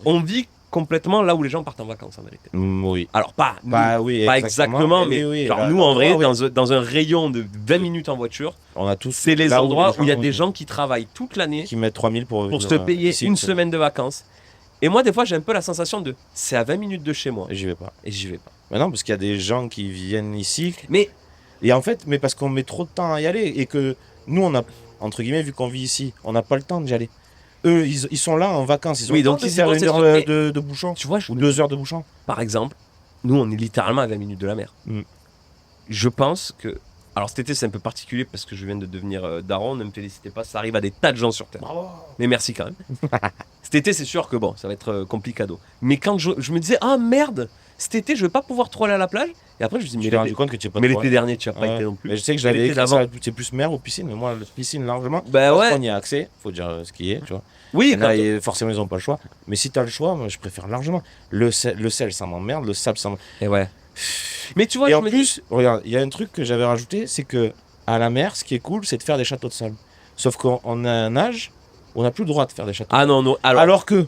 On vit complètement là où les gens partent en vacances en vérité. Oui. Alors pas, nous, Bah oui, pas exactement, mais oui, genre là, nous en vrai, oui. dans un rayon de 20 minutes en voiture, On a tous. c'est les là endroits où il y a vont- des gens qui travaillent toute l'année qui mettent 3000 pour pour venir, se payer ici, une ça. semaine de vacances. Et moi, des fois, j'ai un peu la sensation de c'est à 20 minutes de chez moi Et j'y vais pas. et j'y vais pas. Mais non, parce qu'il y a des gens qui viennent ici. Mais Et en fait, mais parce qu'on met trop de temps à y aller et que nous, on a, entre guillemets, vu qu'on vit ici, on n'a pas le temps d'y aller. Eux, ils sont là en vacances. Ils ont Oui, le temps donc de ils y faire vont, une c'est heure sûr. de bouchon. tu vois, Ou 2 heures de bouchon. par exemple, nous, on est littéralement à 20 minutes de la mer. Mm. Je pense que. Alors cet été, c'est un peu particulier parce que je viens de devenir daron. Ne me félicitez pas, ça arrive à des tas de gens sur Terre. Mais merci quand même. Cet été, c'est sûr que bon, ça va être complicado. Mais quand je me disais, ah merde, cet été, je vais pas pouvoir trop aller à la plage. Et après, je me dis, Je mais me suis rendu compte que tu es pas mais trop l'été loin. dernier, tu as pas Ouais. été non plus. Mais je sais que Et j'avais l'été écrit d'avant. ça, c'est plus mer ou piscine, mais moi, la piscine largement. Bah Parce ouais. qu'on y a accès, faut dire ce qui est, tu vois. Oui, Il y en a, quand- et forcément, ils n'ont pas le choix. Mais si tu as le choix, moi, je préfère largement. Le sel, ça m'emmerde. Le sable, ça m'emmerde. Et ouais. Mais tu vois, Et je en me dis- plus, regarde, il y a un truc que j'avais rajouté, c'est que à la mer, ce qui est cool, c'est de faire des châteaux de sable. Sauf qu'on a un âge où on n'a plus le droit de faire des châteaux. Ah non, non. Alors que,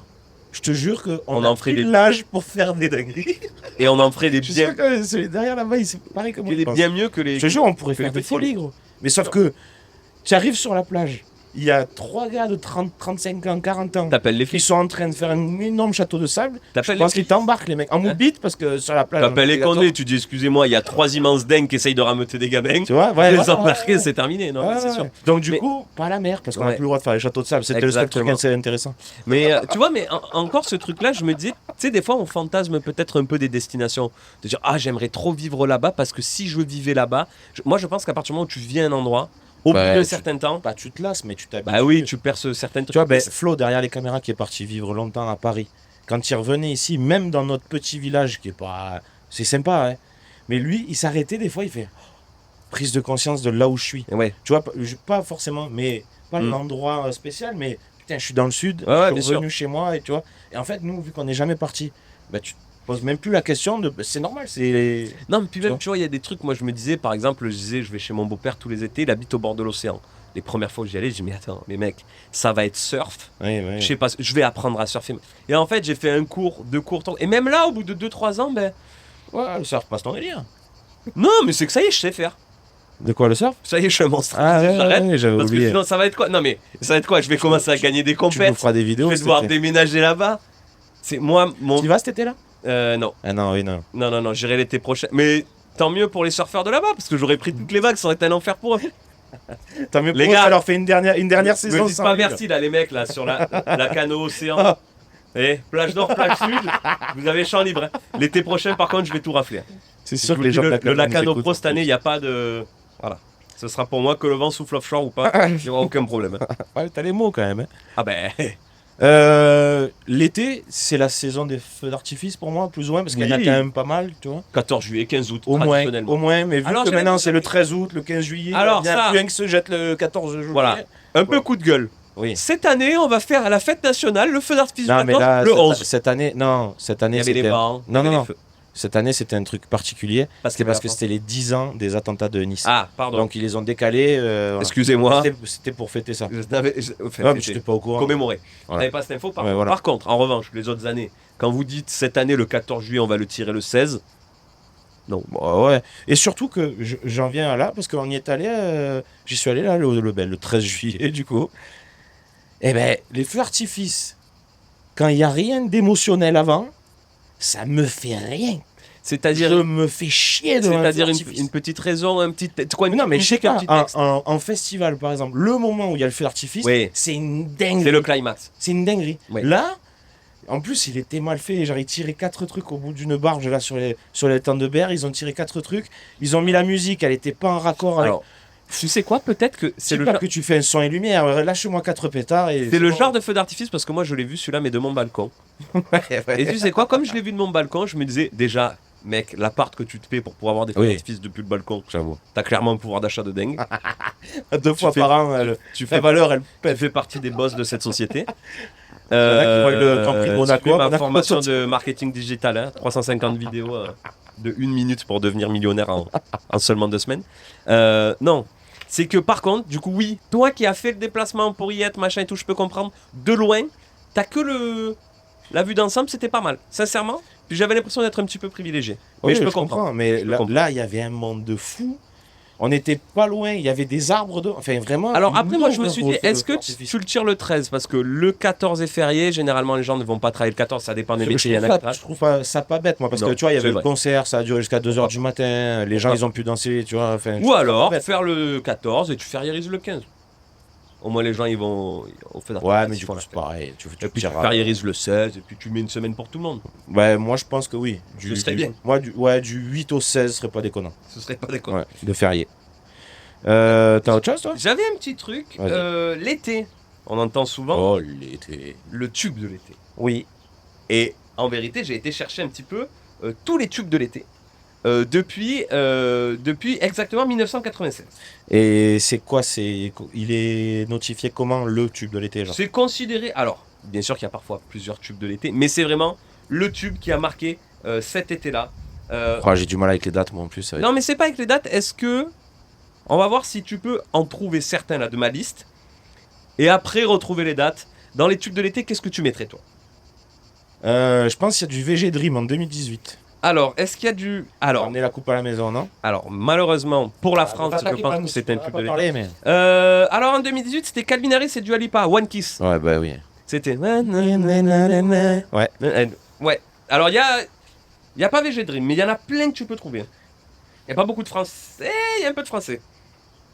je te jure qu'on On a en ferait plus des- l'âge pour faire des dingueries. Et on en ferait des Je suis sûr bien, que celui derrière là-bas, il c'est pareil comme moi. je pense. bien mieux que les. Je te jure, on pourrait que les faire des petits. folies, gros. Mais sauf que, tu arrives sur la plage, il y a 3 gars de 30, 35 ans, 40 ans, T'appelles les qui filles. sont en train de faire un énorme château de sable. Je T'appelles pense qu'ils t'embarquent, les mecs, en moubite, parce que sur la plage. T'appelles les on est condés, tu dis excusez-moi, il y a 3 immenses dingues qui essayent de rameuter des gamins. Tu vois, ouais, Les voilà, embarquer, ouais, c'est terminé, non, ouais, c'est ouais. sûr. Donc du Mais- coup, pas à la mer, parce qu'on n'a Ouais. plus le droit de faire les châteaux de sable. C'était le seul truc Exactement. assez intéressant. Mais tu vois, mais encore ce truc-là, je me disais, tu sais, des fois, on fantasme peut-être un peu des destinations. De dire, ah, j'aimerais trop vivre là-bas parce que si je vivais là-bas, moi, je pense qu'à partir du moment où tu vis à un endroit, au bout Ouais, d'un tu- certain temps, Pas tu te lasses, mais tu t'habitues. bah oui, tu perds certaines Tu vois, ben, Flo, derrière les caméras, qui est parti vivre longtemps à Paris, quand il revenait ici, même dans notre petit village, qui est pas. C'est sympa, hein. Mais lui, il s'arrêtait des fois, il fait prise de conscience de là où je suis. Ouais. Tu vois, pas forcément, mais pas Mm. l'endroit spécial, mais putain, je suis dans le sud, Ouais, ouais, je bien suis revenu chez moi, et tu vois. Et en fait, nous, vu qu'on n'est jamais parti, bah, tu te poses même plus la question de. C'est normal, c'est. Non, mais puis Tu même, vois. tu vois, il y a des trucs, moi, je me disais, par exemple, je disais, je vais chez mon beau-père tous les étés, il habite au bord de l'océan. Les premières fois que j'y allais, je dis, mais attends, mais mec, ça va être surf. Ouais, ouais. Je sais pas, je vais apprendre à surfer. Et en fait, j'ai fait un cours, 2 cours. Et même là, au bout de 2-3 ans, ben. Ouais, le surf passe ton délire. Non, mais c'est que ça y est, je sais faire. De quoi le surf? Ça y est, je suis un monstre. Ah ouais, J'arrête. ouais, j'avais Parce que oublié. sinon, ça va être quoi? Non, mais ça va être quoi? Je vais commencer à gagner des Tu nous compètes. feras des Je vidéos. vais cet devoir été. déménager là-bas. C'est moi, mon. Tu y vas cet été là? Non, Ah non, oui, non. non, j'irai l'été prochain. Mais tant mieux pour les surfeurs de là-bas, parce que j'aurais pris toutes les vagues, ça aurait été un enfer pour eux. Tant mieux Les pour eux, gars, ça leur fait une dernière Me saison. dites sans pas lui, là. merci là, les mecs, là, sur la cano océan. Eh, plage nord, plage sud, vous avez champ libre. Hein. L'été prochain, par contre, je vais tout rafler. C'est Je sûr vous que les dis, gens de le la Cano Lacano nous Pro écoutent. cette année, il n'y a pas de. Voilà. Ce sera pour moi que le vent souffle offshore ou pas, il n'y aura aucun problème. hein. Ouais, t'as les mots quand même. hein. Ah ben. L'été, c'est la saison des feux d'artifice pour moi, plus ou moins, parce qu'il y en a Oui. quand même pas mal, tu vois. 14 juillet, 15 août, Au traditionnellement. moins, mais vu Alors, que j'allais maintenant vous c'est dire- le 13 août, le 15 juillet, Alors, il y en a ça- plus un qui se jette le 14 juillet. Voilà. Un peu coup de gueule. Oui. Cette année, on va faire à la fête nationale le feu d'artifice Non, du mais 14, là, le 11. cette année, Il y avait les c'était. bancs. Non, il y avait non, les non. feux. Cette année, c'était un truc particulier. Parce C'est parce que c'était les 10 ans des attentats de Nice. Ah, pardon. Donc ils les ont décalés. Voilà. Excusez-moi. C'était pour fêter ça. Je n'avais- je- enfin, Ouais, mais c'était j'étais pas au courant. commémoré. Voilà. J'avais pas cette info. Ouais, voilà. Par contre, en revanche, les autres années, quand vous dites cette année, le 14 juillet, on va le tirer le 16. Non. Bon, ouais. Et surtout que j'en viens là, parce qu'on y est allé, j'y suis allé là le 13 juillet du coup. Eh ben, les feux d'artifice, quand il n'y a rien d'émotionnel avant, ça me fait rien. C'est-à-dire, Je me fais chier de c'est-à-dire une petite raison, un petit. Quoi, non, mais je sais musique, un pas, petit texte. en festival, par exemple, le moment où il y a le feu d'artifice, Oui. c'est une C'est dinguerie. le climax. C'est une dinguerie. Ouais. Là, en plus, il était mal fait. Genre, ils tiraient 4 trucs au bout d'une barge, là, sur les temps de berre. Ils ont tiré 4 trucs. Ils ont mis la musique, elle était pas en raccord avec. Alors, tu sais quoi, peut-être que c'est c'est le pas genre. que tu fais un son et lumière. Lâche-moi 4 pétards. Et C'est le bon. genre de feu d'artifice parce que moi je l'ai vu celui-là mais de mon balcon. Ouais, ouais. Et tu sais quoi, comme je l'ai vu de mon balcon, je me disais déjà, mec, l'appart que tu te paies pour pouvoir avoir des feux Oui. d'artifice depuis le balcon, J'avoue. t'as clairement un pouvoir d'achat de dingue. 2 fois fais- par an, Tu la fais, valeur, elle tu fais partie des boss de cette société. en a qui voient le Grand Prix de Monaco, tu fais on ma a- formation de marketing digital, hein, 350 vidéos de 1 minute pour devenir millionnaire en seulement 2 semaines. Non, c'est que par contre, du coup, oui, toi qui as fait le déplacement pour y être, machin et tout, je peux comprendre, de loin, t'as que la vue d'ensemble, c'était pas mal, sincèrement. Puis j'avais l'impression d'être un petit peu privilégié. Mais Oui, je peux comprendre. comprends. Mais Je peux là, comprendre. là, il y avait un monde de fous. On n'était pas loin. Il y avait des arbres de. Enfin, vraiment. Alors après, moi je me longueur suis de dit, feu est-ce que d'artifice. tu le tires le 13? Parce que le 14 est férié, généralement les gens ne vont pas travailler le 14, ça dépend des Je métiers, il y en a qui trouve travaillent. je trouve pas ça pas bête, moi, parce Non, que tu vois, il y c'est avait le vrai. concert, ça a duré jusqu'à 2h du matin. Les gens, Ah. ils ont pu danser, tu vois. Enfin, je Ou trouve ça alors pas bête. faire le 14 et tu fériérises le 15. Au moins les gens ils vont au fait Ouais, mais du font coup, la c'est fête. pareil. Tu Et puis tu tireras. fériérises le 16 et puis tu mets une semaine pour tout le monde. Ouais, moi, je pense que oui. Ce serait bien. Moi, du 8 au 16 serait pas déconnant. Ce serait pas déconnant. Ouais, de férié. T'as autre chose, toi? J'avais un petit truc, Vas-y. l'été. On entend souvent Oh, l'été. le tube de l'été. Oui. Et en vérité, j'ai été chercher un petit peu tous les tubes de l'été. Depuis exactement 1996. Et c'est quoi? Il est notifié comment le tube de l'été, genre? C'est considéré. Alors, bien sûr qu'il y a parfois plusieurs tubes de l'été, mais c'est vraiment le tube qui a marqué cet été-là. Oh, j'ai du mal avec les dates, moi, en plus. Non, mais c'est pas avec les dates. Est-ce que. On va voir si tu peux en trouver certains là de ma liste. Et après retrouver les dates. Dans les tubes de l'été, qu'est-ce que tu mettrais toi? Je pense qu'il y a du VG Dream en 2018. Alors, est-ce qu'il y a du. Alors, On est la coupe à la maison, non? malheureusement, pour la France, Ah, je pense que c'était un tube de l'été. parler, mais... Alors en 2018, c'était Calvin Harris et Dua Lipa, One Kiss. Ouais, bah oui. C'était. Ouais. Ouais. Alors il y a pas VG Dream, mais il y en a plein que tu peux trouver. Il y a pas beaucoup de français, il y a un peu de français.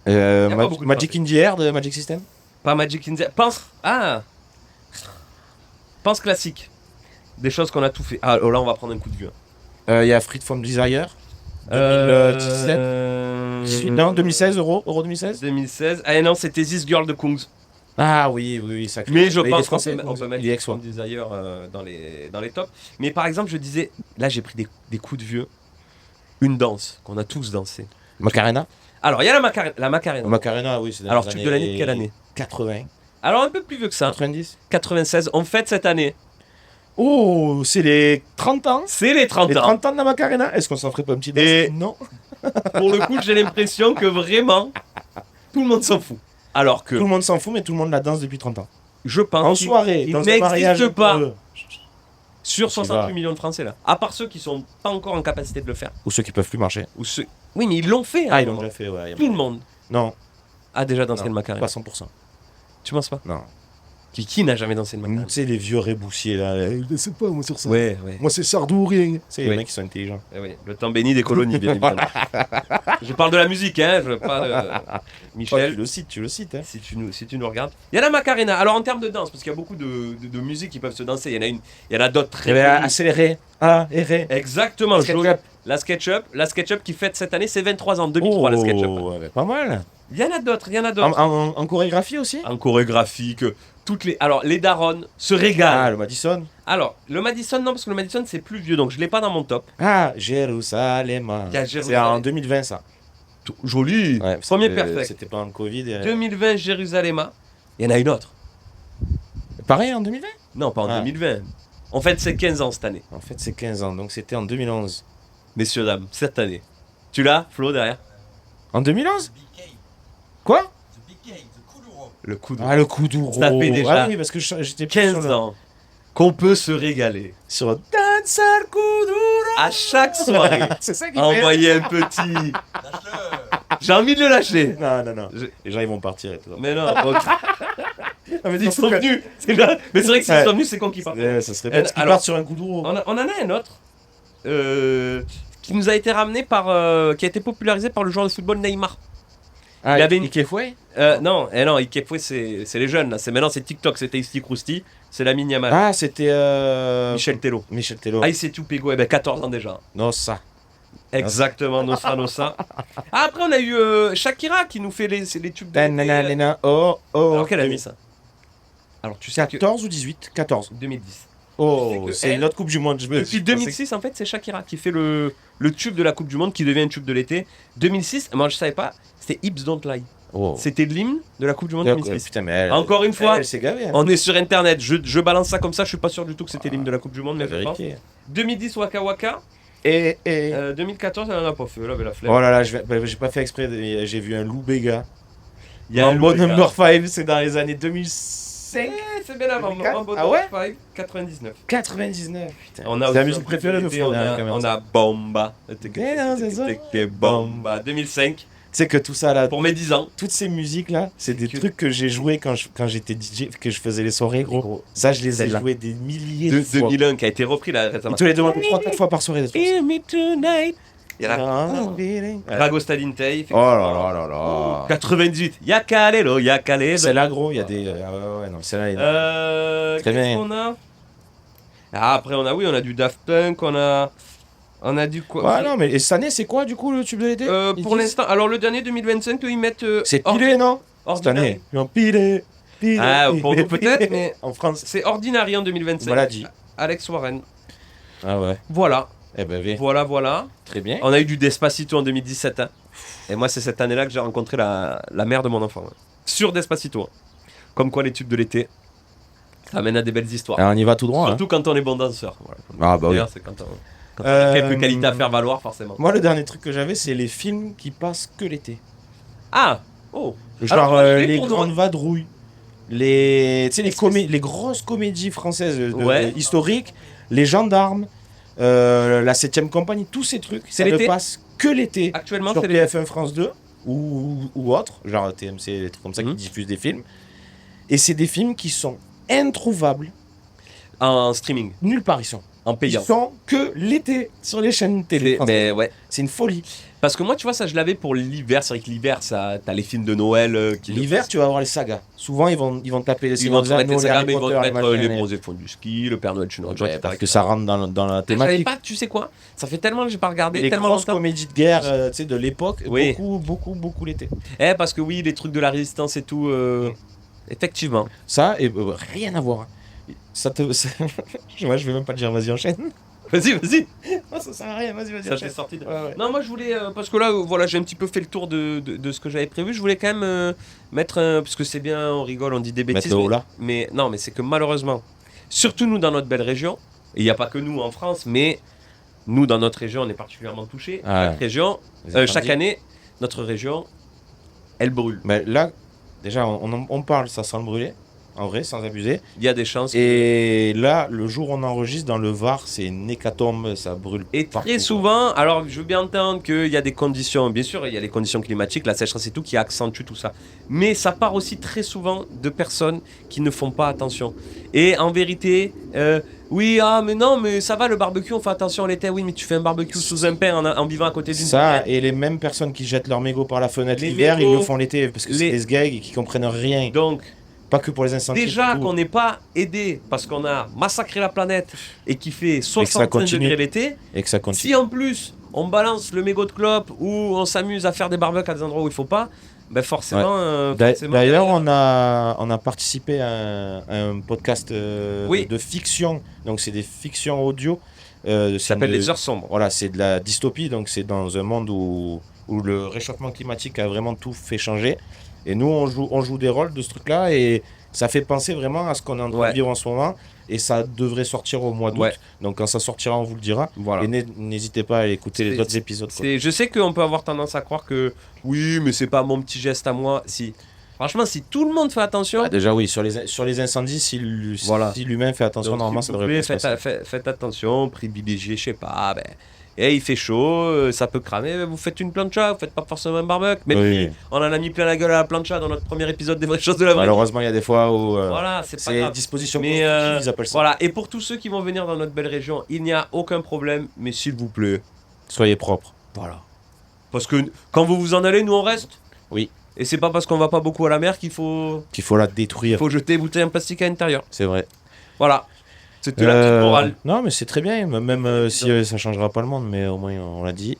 a pas beaucoup de Magic in the Air de Magic System? Pas Magic in the... Pense classique. Des choses qu'on a tout fait. Ah, là on va prendre un coup de vieux. Il y a Free from Desire. 2017? 18, non, 2016, Euro 2016? 2016. Ah non, c'était This Girl de Kungs. Ah oui, ça. Mais je il est pense qu'on français, peut mettre il est ex-foi. From Desire dans les tops. Mais par exemple, je disais, là j'ai pris des coups de vieux. Une danse qu'on a tous dansé. Macarena? Alors, il y a la Macarena. Macarena, oui, c'est dans Alors, les tube années de l'année de quelle année? 80. Alors, un peu plus vieux que ça. 90? 96. On fête cette année. Oh, c'est les 30 ans? C'est les 30 Les ans. 30 ans de la Macarena? Est-ce qu'on s'en ferait pas un petit danse? Et- Non. Pour le coup, j'ai l'impression que vraiment, tout le monde s'en fout. Alors que, Tout le monde s'en fout, mais tout le monde la danse depuis 30 ans. je pense En qu'il- soirée, il dans un n'existe mariage. pas. sur Tu 68 vas. millions de Français là. À part ceux qui sont pas encore en capacité de le faire. Ou ceux qui peuvent plus marcher. Ou ceux... Oui, mais ils l'ont fait. à un Ah, ils l'ont moment. déjà fait, ouais. Tout le monde Non, a déjà dansé non, le Macarena. pas 100%. Tu penses pas? Non. Qui n'a jamais dansé le Tu Macarena? sais, les vieux réboussiers là. Je sais pas, moi, sur ça. Ouais. Moi, c'est Sardou ou rien. C'est les Oui. mecs qui sont intelligents. Eh oui, le temps béni des colonies, bien évidemment. Je parle de la musique, hein, je parle de Michel. Tu le cites, hein. Si tu nous regardes. Il y a la Macarena. Alors en termes de danse, parce qu'il y a beaucoup de musiques qui peuvent se danser. Il y en a d'autres très Il y avait connues. accéléré. Ah, erré. Exactement. SketchUp. La SketchUp qui fête cette année ses 23 ans, 2003 la SketchUp. Oh, ouais, pas mal. Il y en a d'autres. En chorégraphie aussi? En chorégraphie, alors les darons se régalent. Ah, le Madison. Alors le Madison non parce que le Madison c'est plus vieux donc je l'ai pas dans mon top. Ah, Jérusalem. Il y a C'est Jérusalem. en 2020 ça. Joli. Ouais, Premier c'était- perfect. C'était pas en Covid. 2020 Jérusalem. Il y en a une autre. Pareil en 2020? Non pas en Ah. 2020. En fait c'est 15 ans cette année. En fait, c'est 15 ans, donc c'était en 2011. Messieurs dames cette année. Tu l'as Flo derrière? En 2011? Quoi? Le coup de Ah, le coup d'ouro. Ça fait déjà Ah oui, parce que j'étais plus 15 sur le- ans qu'on peut se régaler. Sur Dancer Kuduro. À chaque soirée. C'est ça qui fait. Envoyer un petit. J'ai envie de le lâcher. Non. Je- Les gens ils vont partir et tout. Mais non, ok. Ah, mais Ils sont venus. C'est là. Mais c'est vrai que s'ils Ouais. sont venus, c'est con qui part. Ça serait bien. Parce qu'ils Alors- partent sur un coup d'ouro. On en a un autre. qui nous a été ramené par, qui a été popularisé par le joueur de football Neymar. Ah, Il avait une- Ikefoué Non, Ikefoué, c'est les jeunes là. Maintenant c'est TikTok, c'est Tasty Krusty, c'est Lamine Yamal, Ah, c'était Michel Tello. Michel Tello. Ah, il s'est tout Pego, 14 ans déjà. Non, ça. Exactement, Nossa. Ah, après on a eu Shakira qui nous fait les tubes de l'été. Nanana, oh, oh. Alors qu'elle a mis ça. Alors tu sais que 14 ou 18 14. 2010. Oh, Tu sais que c'est elle- notre Coupe du Monde. Depuis 2006, en fait, c'est Shakira qui fait le tube de la Coupe du Monde qui devient un tube de l'été. 2006, moi je savais pas, c'était Hips Don't Lie. Oh. C'était l'hymne de la Coupe du Monde D'accord, 2006. putain, mais elle, Encore une fois, elle s'est gavée. Hein. on est sur internet, je balance ça comme ça, je suis pas sûr du tout que c'était l'hymne de la Coupe du Monde, mais je pense. Vérifier. 2010 Waka Waka, Et 2014 elle en a pas fait, elle avait la flemme. oh là là, j'ai pas fait exprès. J'ai vu un Lou Bega. Il y a un Mambo loup, les gars. Number 5, c'est dans les années 2005. C'est bien avant, 2004. Mambo Ah ouais 5, 99. 99. Putain. On a C'est la aussi musique un préférée de été, Fred, on hein, a, quand même. on a Bomba. non, c'est ça. Bomba. 2005, Tu sais que tout ça là, pour mes 10 ans. toutes ces musiques là, c'est des Que- trucs que j'ai joué quand j'étais DJ, que je faisais les soirées, gros. Ça, je les ai Celle-là. joués des milliers de De fois. 2001 qui a été repris là récemment. Ils te les demandent 3-4 fois par soirée. de toute façon. Hear me tonight. Il y a la Ouais. Ragosta Dintei. Oh là là là là. 98. Yakalelo, Yakalelo. C'est là, gros, il y a des. Ah ouais, non, c'est là. Très Qu'est-ce bien. qu'on a après on a du Daft Punk, on a du quoi Ouais, non, mais et cette année, c'est quoi du coup le tube de l'été Ils Pour disent l'instant, alors le dernier 2025, ils mettent C'est pilé, non Cette Ordinary. année. Ils ont pilé. Pilé. Ah, pour pilé, nous peut-être, pilé. mais En France. c'est Ordinary en 2025. Voilà dit. Alex Warren. Ah ouais. Voilà, Eh ben, oui. voilà. Très bien. On a eu du Despacito en 2017. Hein. Et moi, c'est cette année-là que j'ai rencontré la mère de mon enfant. hein. Sur Despacito. hein. Comme quoi, les tubes de l'été, ça amène à des belles histoires. Alors, on y va tout droit. Surtout quand on est bon danseur. Voilà. Ah bah oui. D'ailleurs, c'est quand on a quelques qualités à faire valoir, forcément. Moi, le dernier truc que j'avais, c'est les films qui passent que l'été. Ah Oh Genre Alors, moi, je vais les pour grandes vadrouilles. Les, tu sais, Est-ce que les grosses comédies françaises Ouais. historiques, les gendarmes, la 7ème compagnie, tous ces trucs, C'est ça ne l'été passe que l'été. Actuellement, Sur c'est les... TF1 France 2 ou autre, genre TMC, des trucs comme ça qui diffusent des films. Et c'est des films qui sont introuvables, en streaming, nulle part ils sont. en Ils payant. sont que l'été sur les chaînes télé françaises. Mais ouais. C'est une folie. Parce que moi, tu vois, ça, je l'avais pour l'hiver. C'est vrai que l'hiver, ça, t'as les films de Noël qui. L'hiver, tu vas avoir les sagas. Souvent, ils vont taper les Ils vont te Seigneurs mettre des les Anneaux, sagas, mais ils vont te Harry mettre Potter, les machin, bronzés font du ski, le Père Noël chinois. Ouais, parce que ça rentre dans la J'avais thématique. pas, tu sais quoi Ça fait tellement que j'ai pas regardé, Les tellement grosses longtemps. comédies de guerre tu sais, de l'époque, Oui. beaucoup l'été. Parce que oui, les trucs de la résistance et tout. Effectivement. Ça, et rien à voir. Ça te. Moi, je vais même pas te dire, vas-y, enchaîne. Vas-y. Oh, ça sert à rien, vas-y, Ça t'est enchaîne. sorti de... Ouais, ouais. Non, moi je voulais, parce que là, voilà, j'ai un petit peu fait le tour de ce que j'avais prévu. Je voulais quand même mettre, parce que c'est bien, on rigole, on dit des bêtises. Mettre le haut là. Mais non, mais c'est que malheureusement, surtout nous dans notre belle région, et il n'y a pas que nous en France, mais nous dans notre région, on est particulièrement touchés. Ah ouais. Notre région, Les chaque incendies. année, notre région, elle brûle. Mais là, déjà, on parle, ça sent le brûler, en vrai, sans abuser. Il y a des chances. Et là, le jour où on enregistre dans le Var, c'est une hécatombe, ça brûle. Et partout, très quoi. souvent, alors je veux bien entendre qu'il y a des conditions, bien sûr, il y a les conditions climatiques, la sécheresse et tout qui accentuent tout ça. Mais ça part aussi très souvent de personnes qui ne font pas attention. Et en vérité, oui, ah mais non, mais ça va le barbecue, on fait attention l'été, oui, mais tu fais un barbecue sous un pain en vivant à côté d'une Ça, forêt. et les mêmes personnes qui jettent leurs mégots par la fenêtre Les l'hiver, ils mégots, le font l'été, parce que les- c'est des sgags qui comprennent rien. Donc, Pas que pour les incendies. déjà pour tout. qu'on n'est pas aidé parce qu'on a massacré la planète et qui fait ça 65 continue. degrés l'été, Et que ça continue. si en plus on balance le mégot de clope ou on s'amuse à faire des barbecues à des endroits où il faut pas, ben forcément. forcément, D'ailleurs, on a participé à un podcast Oui. de fiction. Donc, c'est des fictions audio. ça s'appelle les heures sombres. Voilà, c'est de la dystopie. Donc, c'est dans un monde où le réchauffement climatique a vraiment tout fait changer. Et nous, on joue des rôles de ce truc-là. Et ça fait penser vraiment à ce qu'on est en train Ouais. de vivre en ce moment. Et ça devrait sortir au mois d'août. Ouais. Donc, quand ça sortira, on vous le dira. Voilà. Et n'hésitez pas à écouter les C'est- autres épisodes. quoi. Je sais qu'on peut avoir tendance à croire que oui, mais c'est pas mon petit geste à moi. Si, franchement, si tout le monde fait attention, Ah, déjà, oui, sur les incendies, si Voilà. l'humain fait attention, donc, normalement, s'il ça vous devrait plaît, pas se passer. faites attention, privilégiez, je sais pas, ben, et il fait chaud, ça peut cramer, vous faites une plancha, vous faites pas forcément un barbecue. Même Oui. si on en a mis plein la gueule à la plancha dans notre premier épisode des vraies choses de la vraie. Malheureusement, il y a des fois où Voilà, c'est pas c'est grave. disposition Mais constructive, ils appellent ça. voilà, et pour tous ceux qui vont venir dans notre belle région, il n'y a aucun problème, mais s'il vous plaît, Soyez propres. Voilà. Parce que quand vous vous en allez, nous on reste. Oui. Et c'est pas parce qu'on va pas beaucoup à la mer qu'il faut La détruire. jeter les bouteilles en plastique à l'intérieur. C'est vrai. Voilà. C'était la petite morale. Non, mais c'est très bien, même si ça changera pas le monde, mais au moins on l'a dit.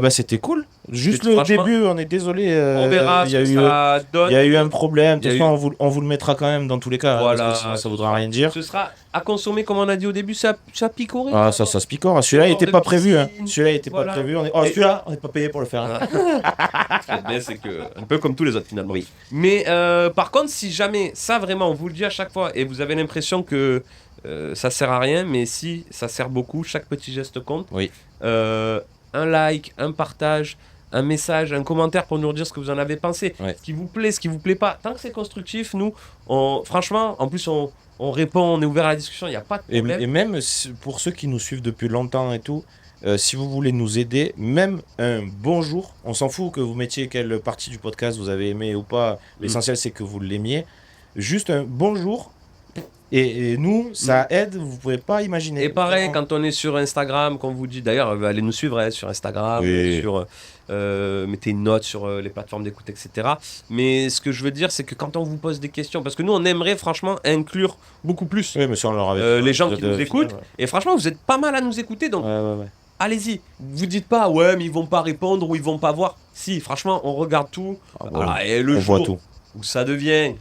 C'était cool. Juste le Franchement, début, on est désolé. On verra Il ce y a que eu, ça donne. il y a eu un problème. De Il y toute a façon, on vous le mettra quand même dans tous les cas. Voilà. Parce que sinon, ça voudra rien dire. Ce sera à consommer, comme on a dit au début, ça picorait. Ah, ça se picore. Celui-là, il Hors n'était de pas prévu. Hein. piscine. Celui-là, il n'était Voilà. pas prévu. Et- Celui-là, on n'est pas payé pour le faire. Hein. Ce qui est bien, c'est que un peu comme tous les autres finalement. Oui. Mais par contre, si jamais ça vraiment, on vous le dit à chaque fois, et vous avez l'impression que ça sert à rien, mais si ça sert beaucoup, chaque petit geste compte. Oui. Un like, un partage, un message, un commentaire pour nous dire ce que vous en avez pensé, Ouais. ce qui vous plaît, ce qui vous plaît pas. Tant que c'est constructif, nous, franchement, en plus on répond, on est ouvert à la discussion, il n'y a pas de Et problème. même pour ceux qui nous suivent depuis longtemps et tout, si vous voulez nous aider, même un bonjour, on s'en fout que vous mettiez quelle partie du podcast vous avez aimé ou pas, l'essentiel c'est que vous l'aimiez, juste un bonjour, et nous, ça aide, vous pouvez pas imaginer. Et pareil, Vraiment. quand on est sur Instagram, qu'on vous dit, d'ailleurs, allez nous suivre sur Instagram, Oui. mettez une note sur les plateformes d'écoute, etc. Mais ce que je veux dire, c'est que quand on vous pose des questions, parce que nous, on aimerait franchement inclure beaucoup plus Oui, mais ça on leur avait les gens qui de- nous écoutent. final, Et franchement, vous êtes pas mal à nous écouter, donc ouais. allez-y. Vous dites pas, ouais, mais ils vont pas répondre ou ils vont pas voir. Si, franchement, on regarde tout. Ah, bon, Voilà, et le on jour voit tout. où ça devient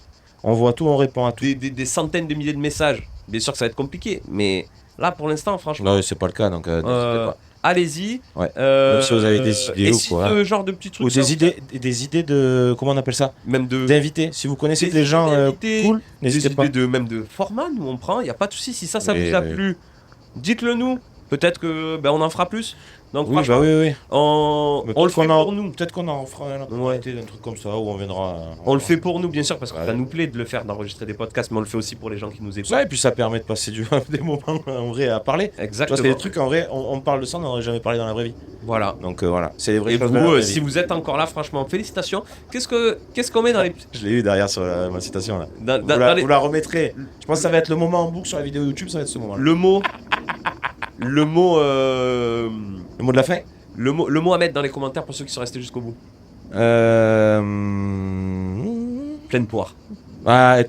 On voit tout, on répond à tout. des centaines de milliers de messages, bien sûr que ça va être compliqué, mais là, pour l'instant, franchement, Non, c'est pas le cas, donc n'hésitez pas. allez-y. Ouais. Même si vous avez des idées et ou si quoi. ce genre de petits trucs, Ou ça vous- des idées de, comment on appelle ça, même de d'invités. Si vous connaissez Des des gens idées d'invités, cool, des n'hésitez pas. idées même de format, nous on prend, il y a pas de souci. Si ça Oui, vous a oui. plu, dites-le nous. Peut-être que on en fera plus. Donc Oui, franchement, oui. on Mais le peut-être fait qu'on pour nous. Peut-être qu'on en fera un autre Ouais. invité, d'un truc comme ça, où on viendra. On le fait pour nous, bien sûr, parce que Ouais. ça nous plaît de le faire, d'enregistrer des podcasts, mais on le fait aussi pour les gens qui nous écoutent. Ça, et puis ça permet de passer des moments en vrai à parler. Tu vois, Exactement. c'est des trucs en vrai, on parle de ça, on n'aurait jamais parlé dans la vraie vie. Voilà. Donc voilà, c'est des vraies Et choses vous, dans la vraie si vie. vous êtes encore là, franchement, félicitations. Qu'est-ce qu'on met dans les Je l'ai eu derrière sur ma citation là. dans Vous la remettrez. Je pense que ça va être le moment en boucle sur la vidéo YouTube, ça va être ce moment-là. le mot Le mot de la fin le mot à mettre dans les commentaires pour ceux qui sont restés jusqu'au bout. Pleine poire.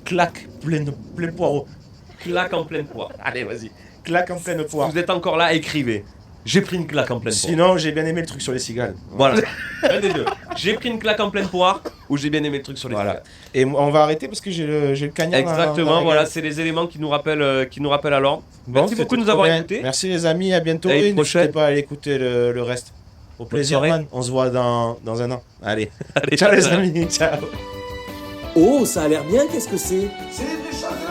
Claque, plein poireau. Claque en pleine poire. Allez, vas-y. Claque en pleine Si poire. vous êtes encore là, écrivez. J'ai pris une claque en pleine poire. Sinon, j'ai bien aimé le truc sur les cigales. Voilà. Un des deux. J'ai pris une claque en pleine poire ou j'ai bien aimé le truc sur les Voilà. cigales. Et on va arrêter parce que j'ai le cagnard. Exactement, voilà, c'est les éléments qui nous rappellent à l'ordre. Merci beaucoup de nous avoir écoutés. Merci les amis, à bientôt. Et Et prochaine. n'hésitez pas à aller écouter le reste. Au plaisir, soirée. man. On se voit dans un an. Allez. Allez, Ciao les amis. Ciao. Oh, ça a l'air bien, qu'est-ce que c'est? C'est des choses